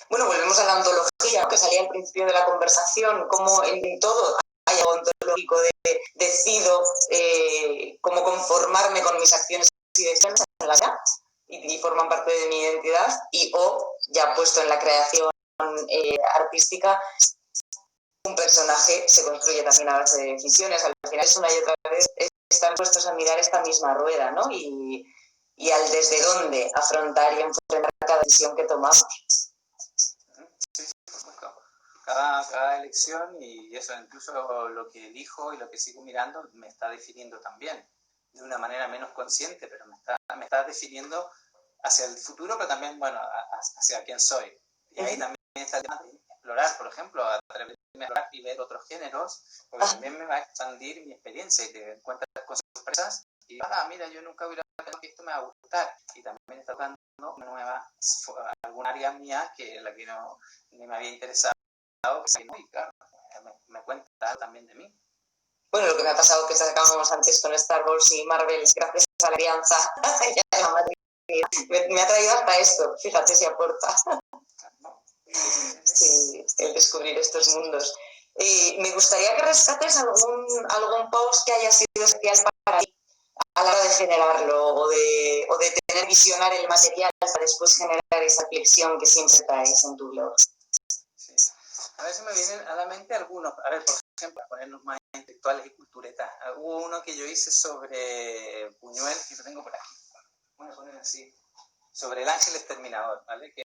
bueno, volvemos a la ontología que salía al principio de la conversación, como en todo hay algo ontológico de decido cómo conformarme con mis acciones y decisiones en la vida y forman parte de mi identidad o ya puesto en la creación artística, un personaje se construye también a base de decisiones. Al final es una y otra vez están puestos a mirar esta misma rueda, ¿no? Y al desde dónde afrontar y enfrentar cada decisión que tomamos. Sí, por supuesto. Cada elección y eso, incluso lo que elijo y lo que sigo mirando me está definiendo también de una manera menos consciente, pero me está definiendo hacia el futuro, pero también, bueno, hacia quién soy. Y ahí también está el tema de explorar, por ejemplo, atreverme a explorar y ver otros géneros, porque también me va a expandir mi experiencia y te encuentras con sorpresas y, mira, yo nunca hubiera pensado que esto me va a gustar. Y también está dando alguna área mía que la que no ni me había interesado, y claro, me cuenta también de mí. Bueno, lo que me ha pasado que sacábamos antes con Star Wars y Marvel, gracias a la alianza, me ha traído hasta esto, fíjate si aporta. Sí, el descubrir estos mundos. Me gustaría que rescates algún post que haya sido especial para ti a la hora de generarlo o de tener visionar el material para después generar esa flexión que siempre traes en tu blog. Sí. A veces me vienen a la mente algunos. A ver, por ejemplo, para ponernos más intelectuales y culturetas. Hubo uno que yo hice sobre Buñuel, que lo tengo por aquí. Voy a poner así. Sobre El Ángel Exterminador, ¿vale? Que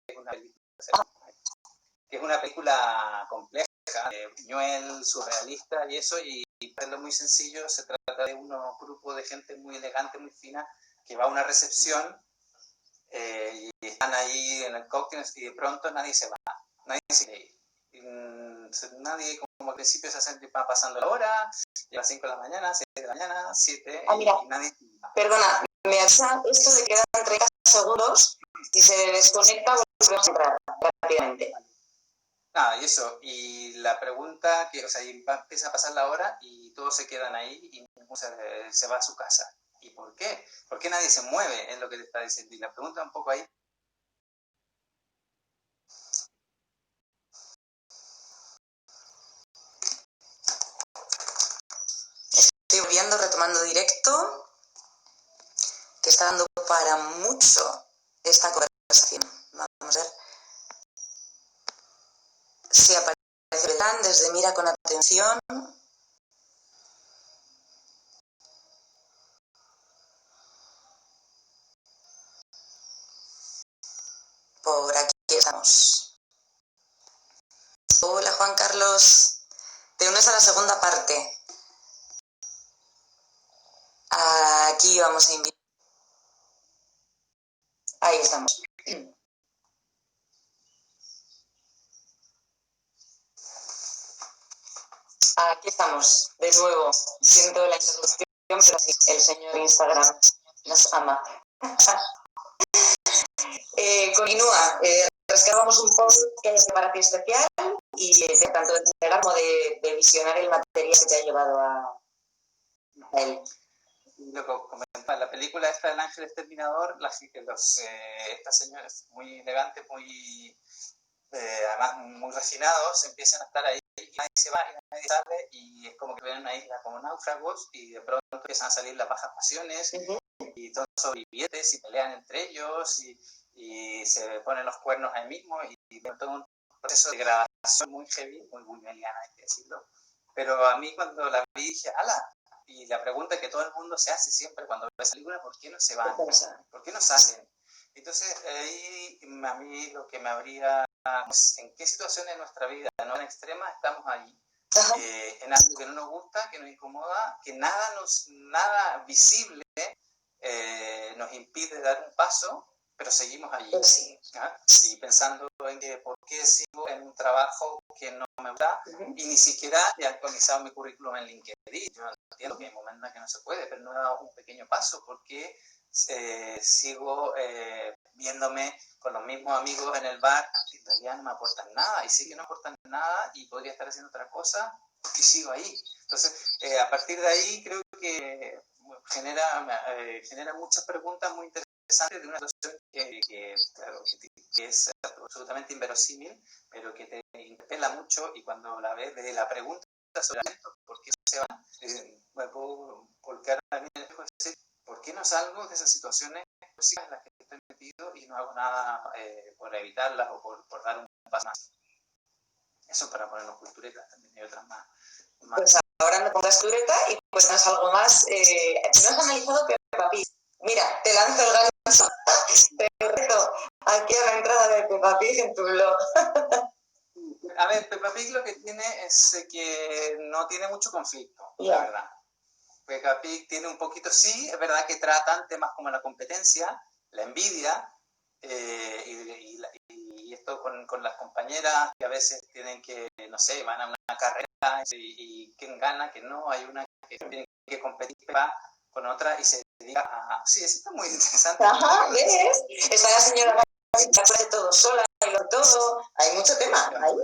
es una película compleja de Buñuel, surrealista y eso, y para hacerlo muy sencillo, se trata de un grupo de gente muy elegante, muy fina, que va a una recepción y están ahí en el cóctel y de pronto nadie se va, nadie se quiere ir. Nadie, como al principio se va pasando la hora, y a las 5 de la mañana, 6 de la mañana, 7, mira, y nadie... Perdona, me avisa esto de que quedan 30 segundos, si se desconecta volvemos a entrar rápidamente. Nada, y eso, y la pregunta, que, o sea, empieza a pasar la hora y todos se quedan ahí y ninguno se va a su casa. ¿Y por qué? ¿Por qué nadie se mueve? Es lo que te está diciendo. Y la pregunta un poco ahí. Estoy volviendo, retomando directo, que está dando para mucho esta conversación. Vamos a ver si aparece Belán desde Mira con Atención. Por aquí estamos. Hola Juan Carlos, te unes a la segunda parte. Aquí vamos a invitar. Ahí estamos. Aquí estamos, de nuevo. Siento la interrupción, pero sí, el señor Instagram nos ama. Continúa. Rescatamos un post que es para ti especial y tanto de entregar como de visionar el material que te ha llevado a él. Lo que comentaba, la película esta del Ángel Exterminador, estas señoras muy elegantes, muy además muy refinados, empiezan a estar ahí y nadie se va y nadie sale y es como que ven una isla como náufragos y de pronto empiezan a salir las bajas pasiones y todos son sobrevivientes y pelean entre ellos y se ponen los cuernos ahí mismo y todo un proceso de degradación muy heavy, muy vulneriana, hay que decirlo. Pero a mí cuando la vi dije, ¡hala! Y la pregunta que todo el mundo se hace siempre cuando ve esa película, ¿por qué no se van? ¿Por qué no salen? Entonces ahí a mí lo que me habría... ¿En qué situaciones de nuestra vida no tan extremas estamos ahí? En algo que no nos gusta, que nos incomoda, que nada visible nos impide dar un paso, pero seguimos allí. Sí. Y pensando en que por qué sigo en un trabajo que no me gusta y ni siquiera he actualizado mi currículum en LinkedIn. Yo entiendo que hay momentos en que no se puede, pero no he dado un pequeño paso porque sigo viéndome con los mismos amigos en el bar que en realidad no me aportan nada y sé que no aportan nada y podría estar haciendo otra cosa y sigo ahí. Entonces, a partir de ahí creo que genera muchas preguntas muy interesantes de una situación claro, que es absolutamente inverosímil, pero que te interpela mucho y cuando la ves desde la pregunta sobre por qué no se van, me puedo volcar a mí y decir, ¿por qué no salgo de esas situaciones en las que estoy metido y no hago nada por evitarlas o por dar un paso más? Eso para ponernos culturetas, también hay otras más. Pues ahora me pongas cultureta y pues más algo más. ¿No has analizado Peppa Pig? Mira, te lanzo el gancho. Te reto aquí a la entrada de Peppa Pig en tu blog. A ver, Peppa Pig lo que tiene es que no tiene mucho conflicto, la verdad. Peppa Pig tiene un poquito, sí, es verdad que tratan temas como la competencia, la envidia, y esto con las compañeras que a veces tienen que, no sé, van a una carrera y quién gana, que no, hay una que tiene que competir con otra y se dedica a... Sí, eso está muy interesante. Ajá, ¿ves? Está la señora de todo sola, y lo todo, hay mucho tema ahí.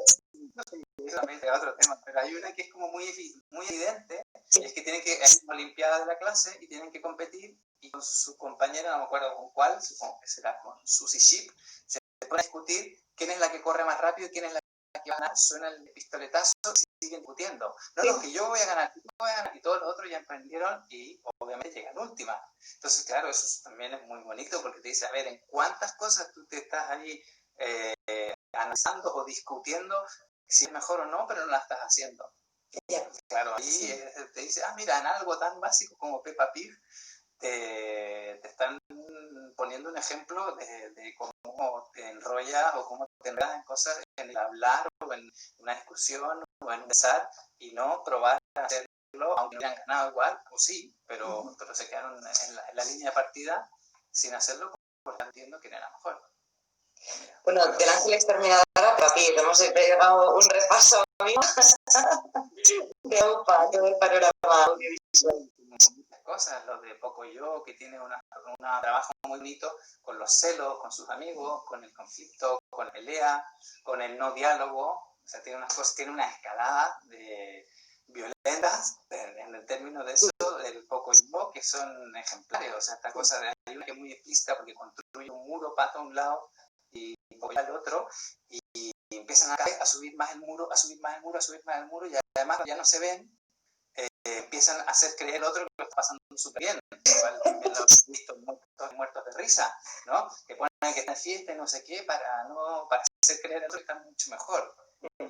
Eso también es otro tema, pero hay una que es como muy evidente, y es que tienen que ir a la Olimpiada de la clase y tienen que competir y con su compañera, no me acuerdo con cuál, supongo que será con Susie Sheep, se pone a discutir quién es la que corre más rápido y quién es la que va a ganar, suena el pistoletazo y siguen discutiendo. No, que yo voy a ganar, y todos los otros ya emprendieron y obviamente llegan última. Entonces, claro, eso también es muy bonito porque te dice, a ver, ¿en cuántas cosas tú te estás ahí analizando o discutiendo si es mejor o no, pero no la estás haciendo? Claro, ahí te dice, mira, en algo tan básico como Peppa Pig, te están poniendo un ejemplo de cómo te enrollas o cómo te enredas en cosas, en el hablar o en una discusión o en pensar y no probar a hacerlo, aunque no hayan ganado igual, o sí, pero se quedaron en la línea de partida sin hacerlo porque entiendo que era mejor. Bueno, del Ángel Exterminadora, pero aquí hemos pegado un repaso amigo de AUPA, todo el panorama audiovisual. Muchas cosas, lo de Pocoyo, que tiene un trabajo muy bonito con los celos, con sus amigos, con el conflicto, con la pelea, con el no diálogo. O sea, tiene unas cosas, tiene una escalada de violentas en el término de eso, del Pocoyo, que son ejemplares. O sea, esta cosa de hay una que es muy explícita porque construye un muro, pata a un lado y Pocoyo al otro, y empiezan a caer, a subir más el muro, a subir más el muro, a subir más el muro, y además ya no se ven. Empiezan a hacer creer al otro que lo está pasando súper bien. Igual también lo he visto muertos de risa, ¿no? Que ponen que está en fiesta y no sé qué para hacer creer al otro que está mucho mejor.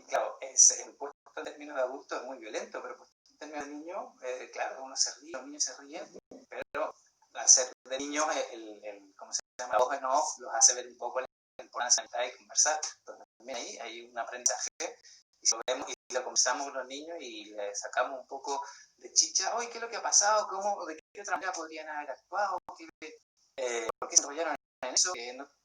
Claro, el puesto en términos de adulto es muy violento, pero puesto en términos de niño, claro, uno se ríe, los niños se ríen, pero al ser de niños, ¿cómo se llama? La voz en off los hace ver un poco la importancia de conversar. Entonces, también ahí hay un aprendizaje. Y lo vemos y lo conversamos con los niños y le sacamos un poco de chicha. Oye, ¿qué es lo que ha pasado? ¿De qué otra manera podrían haber actuado? ¿Por qué se enrollaron en eso?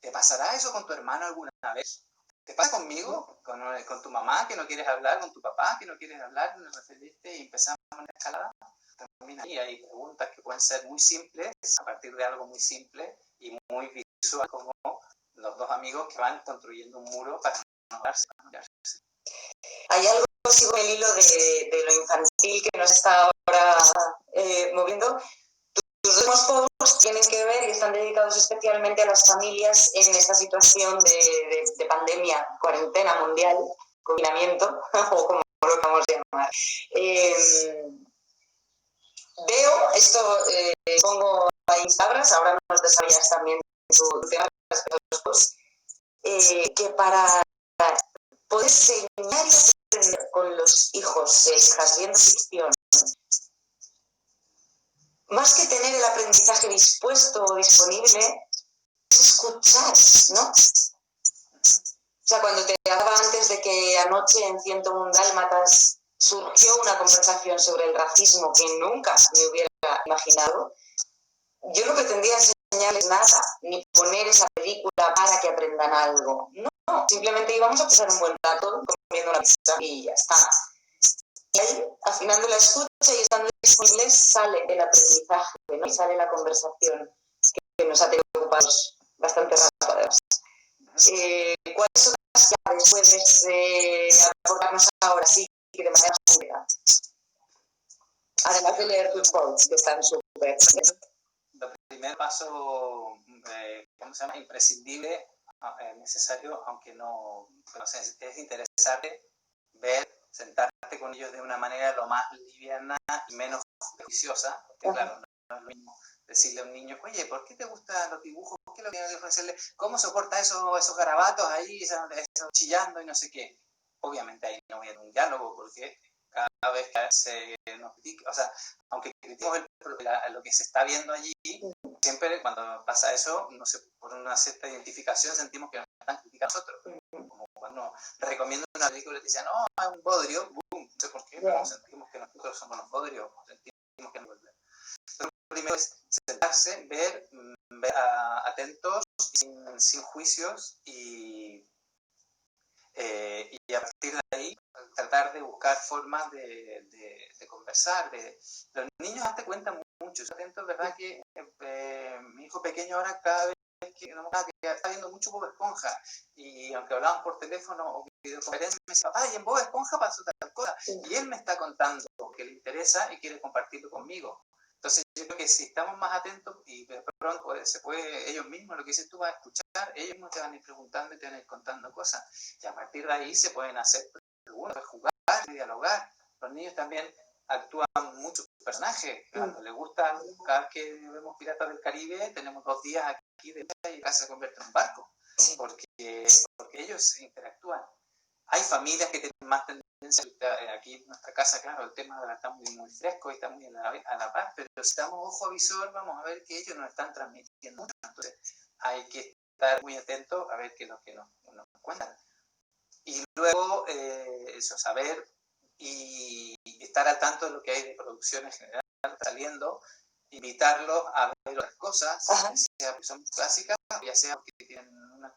¿Te pasará eso con tu hermano alguna vez? ¿Te pasa conmigo? ¿Con tu mamá que no quieres hablar? ¿Con tu papá que no quieres hablar? ¿Nos referiste y empezamos una escalada? También ahí hay preguntas que pueden ser muy simples, a partir de algo muy simple y muy visual, como los dos amigos que van construyendo un muro para no darse. Hay algo, sigo el hilo de lo infantil que nos está ahora moviendo. Tus dos posts tienen que ver y están dedicados especialmente a las familias en esta situación de pandemia, cuarentena mundial, confinamiento, o como lo vamos a llamar. Veo, esto pongo a Instagram, ahora nos desarrollas también tu tema de los posts, que para poder enseñar y aprender con los hijos e hijas viendo ficción, más que tener el aprendizaje dispuesto o disponible, es escuchar, ¿no? O sea, cuando te hablaba antes de que anoche en 101 Dálmatas surgió una conversación sobre el racismo que nunca me hubiera imaginado, yo no pretendía enseñarles nada, ni poner esa película para que aprendan algo. No, simplemente íbamos a pasar un buen rato comiendo una pizza y ya está. Y ahí, afinando la escucha y estando disponibles, sale el aprendizaje, ¿no? Y sale la conversación que nos ha tenido ocupados bastante rato, además. ¿Cuáles son las claves puedes aportarnos ahora sí que de manera simple? Además de leer tus posts, que están súper. El primer paso, ¿cómo se llama? Imprescindible, necesario, aunque no es interesante ver, sentarte con ellos de una manera lo más liviana y menos prejuiciosa, porque claro, no es lo mismo decirle a un niño, oye, ¿por qué te gustan los dibujos? ¿Por qué lo que hay que ofrecerle? ¿Cómo soporta esos garabatos ahí, eso chillando y no sé qué? Obviamente ahí no voy a tener un diálogo, porque cada vez que se nos critica, o sea, aunque criticamos lo que se está viendo allí, siempre cuando pasa eso, no sé, por una cierta identificación sentimos que nos están criticando a nosotros. Como cuando recomiendo una película y te dicen, no, es un bodrio, boom, no sé por qué, pero sentimos que nosotros somos los bodrios, sentimos que no volvemos. Lo primero es sentarse, ver atentos, sin juicios y a partir de ahí tratar de buscar formas de conversar. Los niños te cuentan mucho. Yo atento, ¿verdad? Que mi hijo pequeño ahora cada vez que está viendo mucho Bob Esponja y aunque hablaban por teléfono o videoconferencia me dice, papá, y en Bob Esponja pasó tal cosa y él me está contando que le interesa y quiere compartirlo conmigo. Entonces yo creo que si estamos más atentos y de pronto se puede, ellos mismos, lo que dices tú, vas a escuchar, ellos mismos te van a ir preguntando y te van a ir contando cosas. Y a partir de ahí se pueden hacer preguntas, jugar, dialogar. Los niños también actúan muchos personajes. Cuando les gusta, cada vez que vemos Piratas del Caribe, tenemos 2 días aquí de y acá se convierte en un barco. Porque ellos interactúan. Hay familias que tienen más tendencia, aquí en nuestra casa, claro, el tema está muy fresco y está muy a la par, pero si estamos ojo a visor, vamos a ver que ellos nos están transmitiendo mucho. Entonces, hay que estar muy atentos a ver qué es lo que nos cuentan. Y luego, eso, saber y estar al tanto de lo que hay de producción en general saliendo, invitarlos a ver otras cosas, Ajá. ya sea porque son clásicas, ya sea porque tienen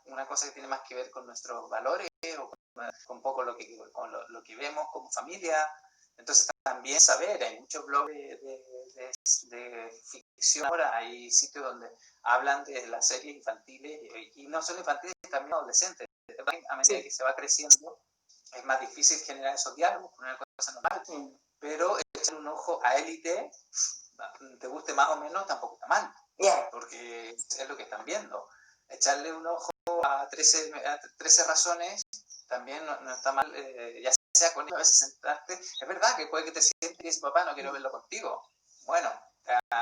una cosa que tiene más que ver con nuestros valores o con un poco lo que vemos como familia. Entonces también saber, hay muchos blogs de ficción ahora, hay sitios donde hablan de las series infantiles y no solo infantiles, también adolescentes. A medida que se va creciendo es más difícil generar esos diálogos, una cosa normal, pero echar un ojo a Élite, te guste más o menos, tampoco está mal, porque es lo que están viendo. Echarle un ojo a 13 razones también no está mal, ya sea con ellos, a veces sentarte. Es verdad que puede que te sientes y dices, papá, no quiero verlo contigo. Bueno,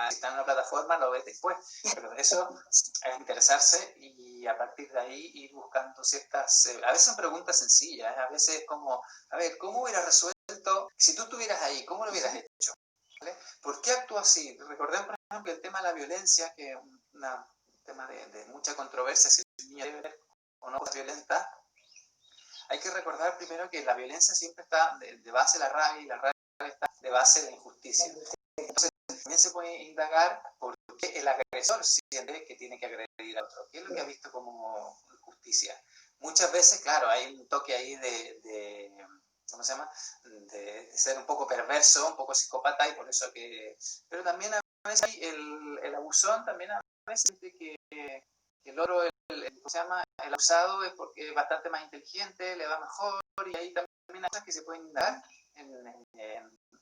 si está en una plataforma, lo ves después. Pero eso es interesarse y a partir de ahí ir buscando ciertas... a veces son preguntas sencillas, a veces es como, a ver, ¿cómo hubieras resuelto? Si tú estuvieras ahí, ¿cómo lo hubieras hecho? ¿Vale? ¿Por qué actúa así? Recordemos, por ejemplo, el tema de la violencia, que es un tema de mucha controversia, si el niño debe ver o no violenta. Hay que recordar primero que la violencia siempre está de base la rabia y la rabia está de base la injusticia. Entonces, también se puede indagar por qué el agresor siente que tiene que agredir a otro. ¿Qué es lo que ha visto como justicia? Muchas veces, claro, hay un toque ahí de ¿cómo se llama? De ser un poco perverso, un poco psicópata y por eso que... Pero también a veces hay el abusón, también a veces de que el otro, ¿cómo se llama? El abusado es porque es bastante más inteligente, le va mejor y ahí también hay cosas que se pueden indagar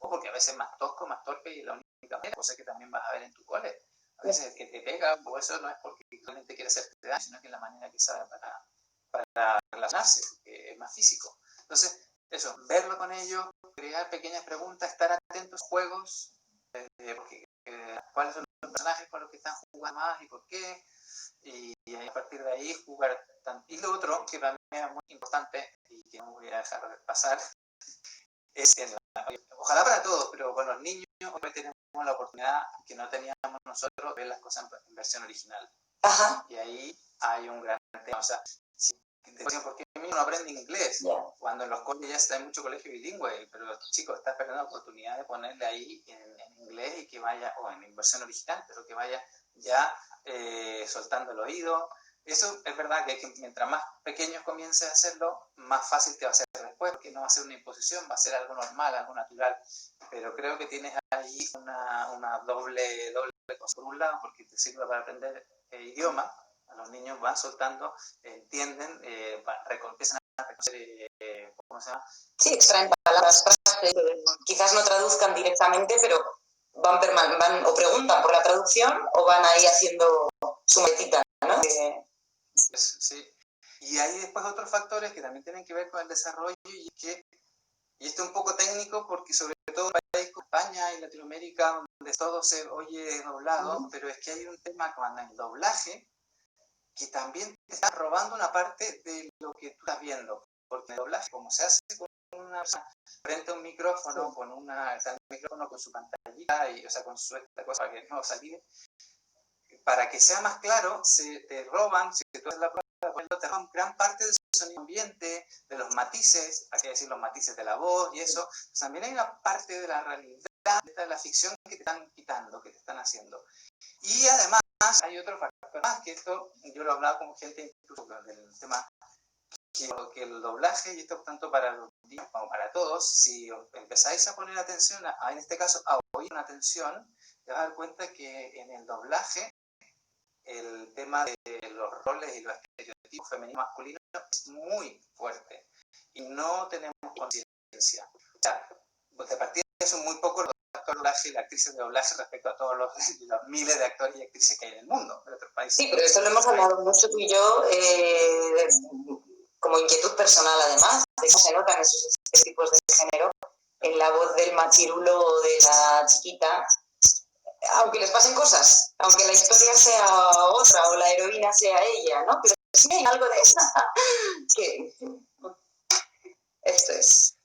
o porque a veces es más tosco, más torpe y la única manera, cosa que también vas a ver en tu cole. A veces el que te pega, o eso no es porque realmente quiere hacerte daño, sino que es la manera que sabe para relacionarse, que es más físico. Entonces, eso, verlo con ellos, crear pequeñas preguntas, estar atentos a juegos, cuáles son los personajes con los que están jugando más y por qué, y a partir de ahí jugar. Y lo otro, que para mí es muy importante y que no voy a dejar de pasar, es ojalá para todos, pero con los niños hoy tenemos la oportunidad que no teníamos nosotros de ver las cosas en versión original. Ajá. Y ahí hay un gran tema. O sea, ¿por qué mi niño no aprende inglés? Cuando en los colegios ya hay mucho colegio bilingüe, pero chicos, estás perdiendo la oportunidad de ponerle ahí en inglés y que vaya, o en versión original, pero que vaya ya soltando el oído. Eso es verdad que mientras más pequeños comiences a hacerlo, más fácil te va a ser después, porque no va a ser una imposición, va a ser algo normal, algo natural. Pero creo que tienes ahí una doble cosa. Por un lado, porque te sirve para aprender idioma, los niños van soltando, entienden, empiezan a reconocer, ¿cómo se llama? Sí, extraen palabras, frases, quizás no traduzcan directamente, pero van o preguntan por la traducción o van ahí haciendo su metita, ¿no? Sí. Y hay después otros factores que también tienen que ver con el desarrollo y esto es un poco técnico porque sobre todo en países como España y Latinoamérica donde todo se oye doblado, pero es que hay un tema cuando el doblaje que también te está robando una parte de lo que tú estás viendo, porque el doblaje como se hace con una persona frente a un micrófono, con con su pantallita y o sea con su esta cosa para que no salga, para que sea más claro, te roban, si tú haces la prueba, te roban gran parte del sonido ambiente, de los matices, hay que decir los matices de la voz y eso. Pues también hay una parte de la realidad, de la ficción que te están quitando, que te están haciendo. Y además hay otro factor más, que esto yo lo he hablado con gente incluso del tema, que el doblaje, y esto tanto para los niños como para todos, si empezáis a poner atención, en este caso a oír una atención, te vas a dar cuenta que en el doblaje el tema de los roles y los estereotipos femeninos masculinos es muy fuerte y no tenemos conciencia. O sea, de partida son muy pocos los actores de doblaje y las actrices de doblaje respecto a todos los miles de actores y actrices que hay en el mundo, en otros países. Sí, pero esto lo hemos hablado mucho tú y yo, como inquietud personal además, de cómo se notan esos tipos de género en la voz del machirulo o de la chiquita, aunque les pasen cosas, aunque la historia sea otra o la heroína sea ella, ¿no? Pero sí hay algo de esa que esto es.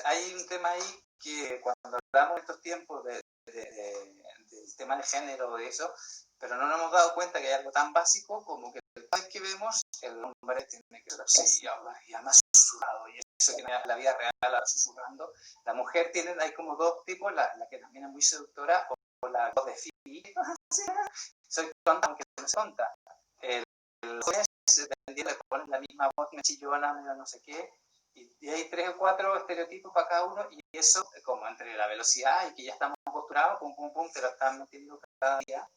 Hay un tema ahí que cuando hablamos en estos tiempos del tema de género, de eso, pero no nos hemos dado cuenta que hay algo tan básico como que el país que vemos, el hombre tiene que ser así y además susurrado, y eso que en la vida real susurrando. La mujer hay como dos tipos, la que también es muy seductora, la voz de Phoebe, soy tonta aunque no soy tonta. El juez, dependiendo, le ponen la misma voz, me chillona, no sé qué, y hay 3 o 4 estereotipos para cada uno, y eso, como entre la velocidad y que ya estamos acostumbrados, pum, pum, pum, te lo están metiendo cada día,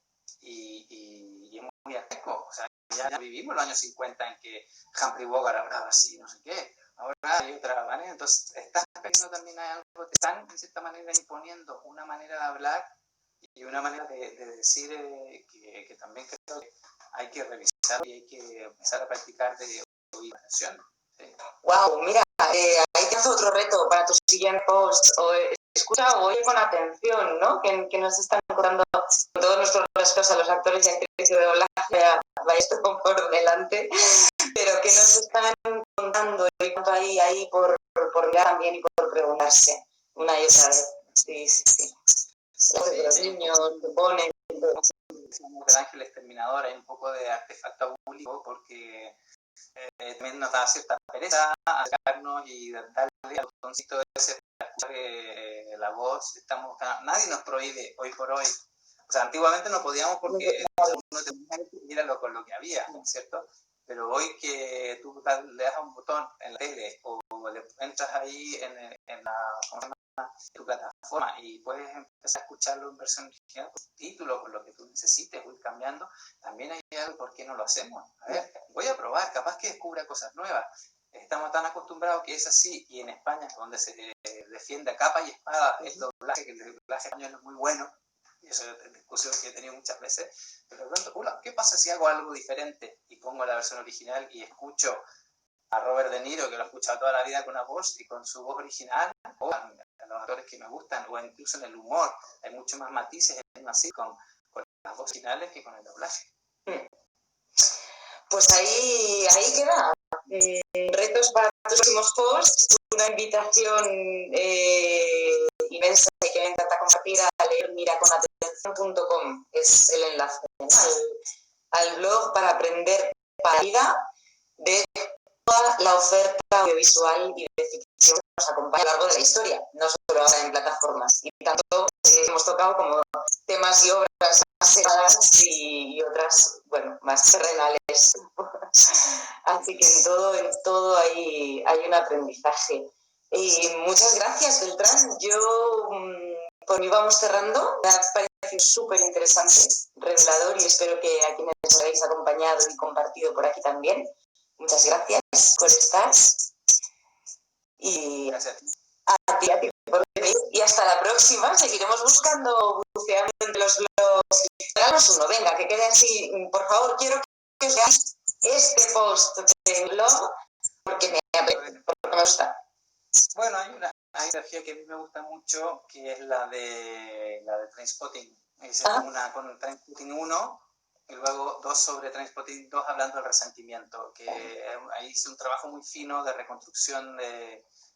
y es muy arcaico. O sea, ya vivimos los años 50 en que Humphrey Bogart hablaba así, no sé qué. Ahora hay otra manera. Entonces, estás pensando también hay algo, te están en cierta manera imponiendo una manera de hablar y una manera de decir que también creo que hay que revisar y hay que empezar a practicar de imaginación. ¿Sí? Wow, mira, ahí tienes otro reto para tu siguiente post. Escucha o oye con atención, ¿no? Que nos están contando, con todos nuestros respetos a los actores y actrices de doblaje, va esto por delante, pero que nos están contando y cuánto hay ahí por mirar también y por preguntarse una y otra vez. Sí, sí, sí. Los niños se ponen. El ángel exterminador, hay un poco de artefacto abúlico porque también nos da cierta pereza acercarnos y darle al botoncito ese para escuchar la voz. Nadie nos prohíbe hoy por hoy. O sea, antiguamente no podíamos porque uno tenía que ir con lo que había, ¿no es cierto? Pero hoy que tú le das a un botón en la tele o le entras ahí en tu plataforma y puedes empezar a escucharlo en versión original con título, con lo que tú necesites, o ir cambiando, también hay algo por qué no lo hacemos. A ver, voy a probar, capaz que descubra cosas nuevas. Estamos tan acostumbrados que es así, y en España, donde se defiende a capa y espada el doblaje, que el doblaje español es muy bueno, y eso es discusión que he tenido muchas veces, pero de pronto, ¿qué pasa si hago algo diferente y pongo la versión original y escucho a Robert De Niro, que lo he escuchado toda la vida con una voz y con su voz original, o a los actores que me gustan, o incluso en el humor? Hay mucho más matices en una sitcom con las voces originales que con el doblaje. Pues ahí queda. Retos para tus próximos posts, una invitación inmensa y que me encanta compartir a leer miraconatención.com, es el enlace al blog para aprender para la vida de toda la oferta audiovisual y de ficción que nos acompaña a lo largo de la historia, no solo ahora en plataformas. Y tanto hemos tocado como temas y obras más elevadas y otras, bueno, más terrenales. Así que en todo hay un aprendizaje. Y muchas gracias, Beltrán. Yo, por mí vamos cerrando. Me ha parecido súper interesante, revelador, y espero que a quienes os habéis acompañado y compartido por aquí también. Muchas gracias por estar. Y a ti por venir. Y hasta la próxima. Seguiremos buscando, buceando entre los blogs. Hagamos uno, venga, que quede así. Por favor, quiero que os veáis este post del blog porque me gusta. Bueno, hay una energía que a mí me gusta mucho, que es la de Trainspotting. Es una con Trainspotting 1 y luego 2 sobre Trainspotting 2 hablando del resentimiento, que ahí hice un trabajo muy fino de reconstrucción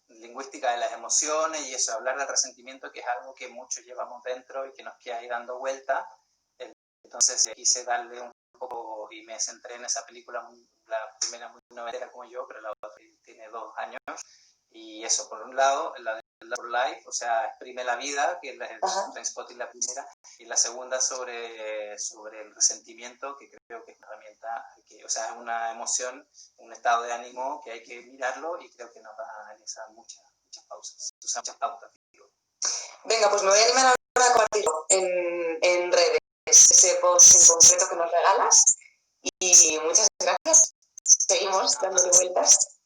lingüística de las emociones y eso, hablar del resentimiento, que es algo que muchos llevamos dentro y que nos queda ahí dando vuelta. Entonces quise darle un poco y me centré en esa película, la primera muy noventera como yo, pero la otra tiene 2 años. Y eso, por un lado, la de Life, o sea, exprime la vida, que es el Trainspotting la primera, y la segunda sobre el resentimiento, que creo que es una herramienta, o sea, es una emoción, un estado de ánimo que hay que mirarlo y creo que nos da en esas muchas pausas, o sea, muchas pautas. Digo. Venga, pues me voy a animar ahora a compartirlo en redes, ese post en concreto que nos regalas, y muchas gracias. Seguimos dándole vueltas.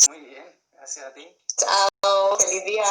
Muy bien, gracias a ti. Chao, feliz día.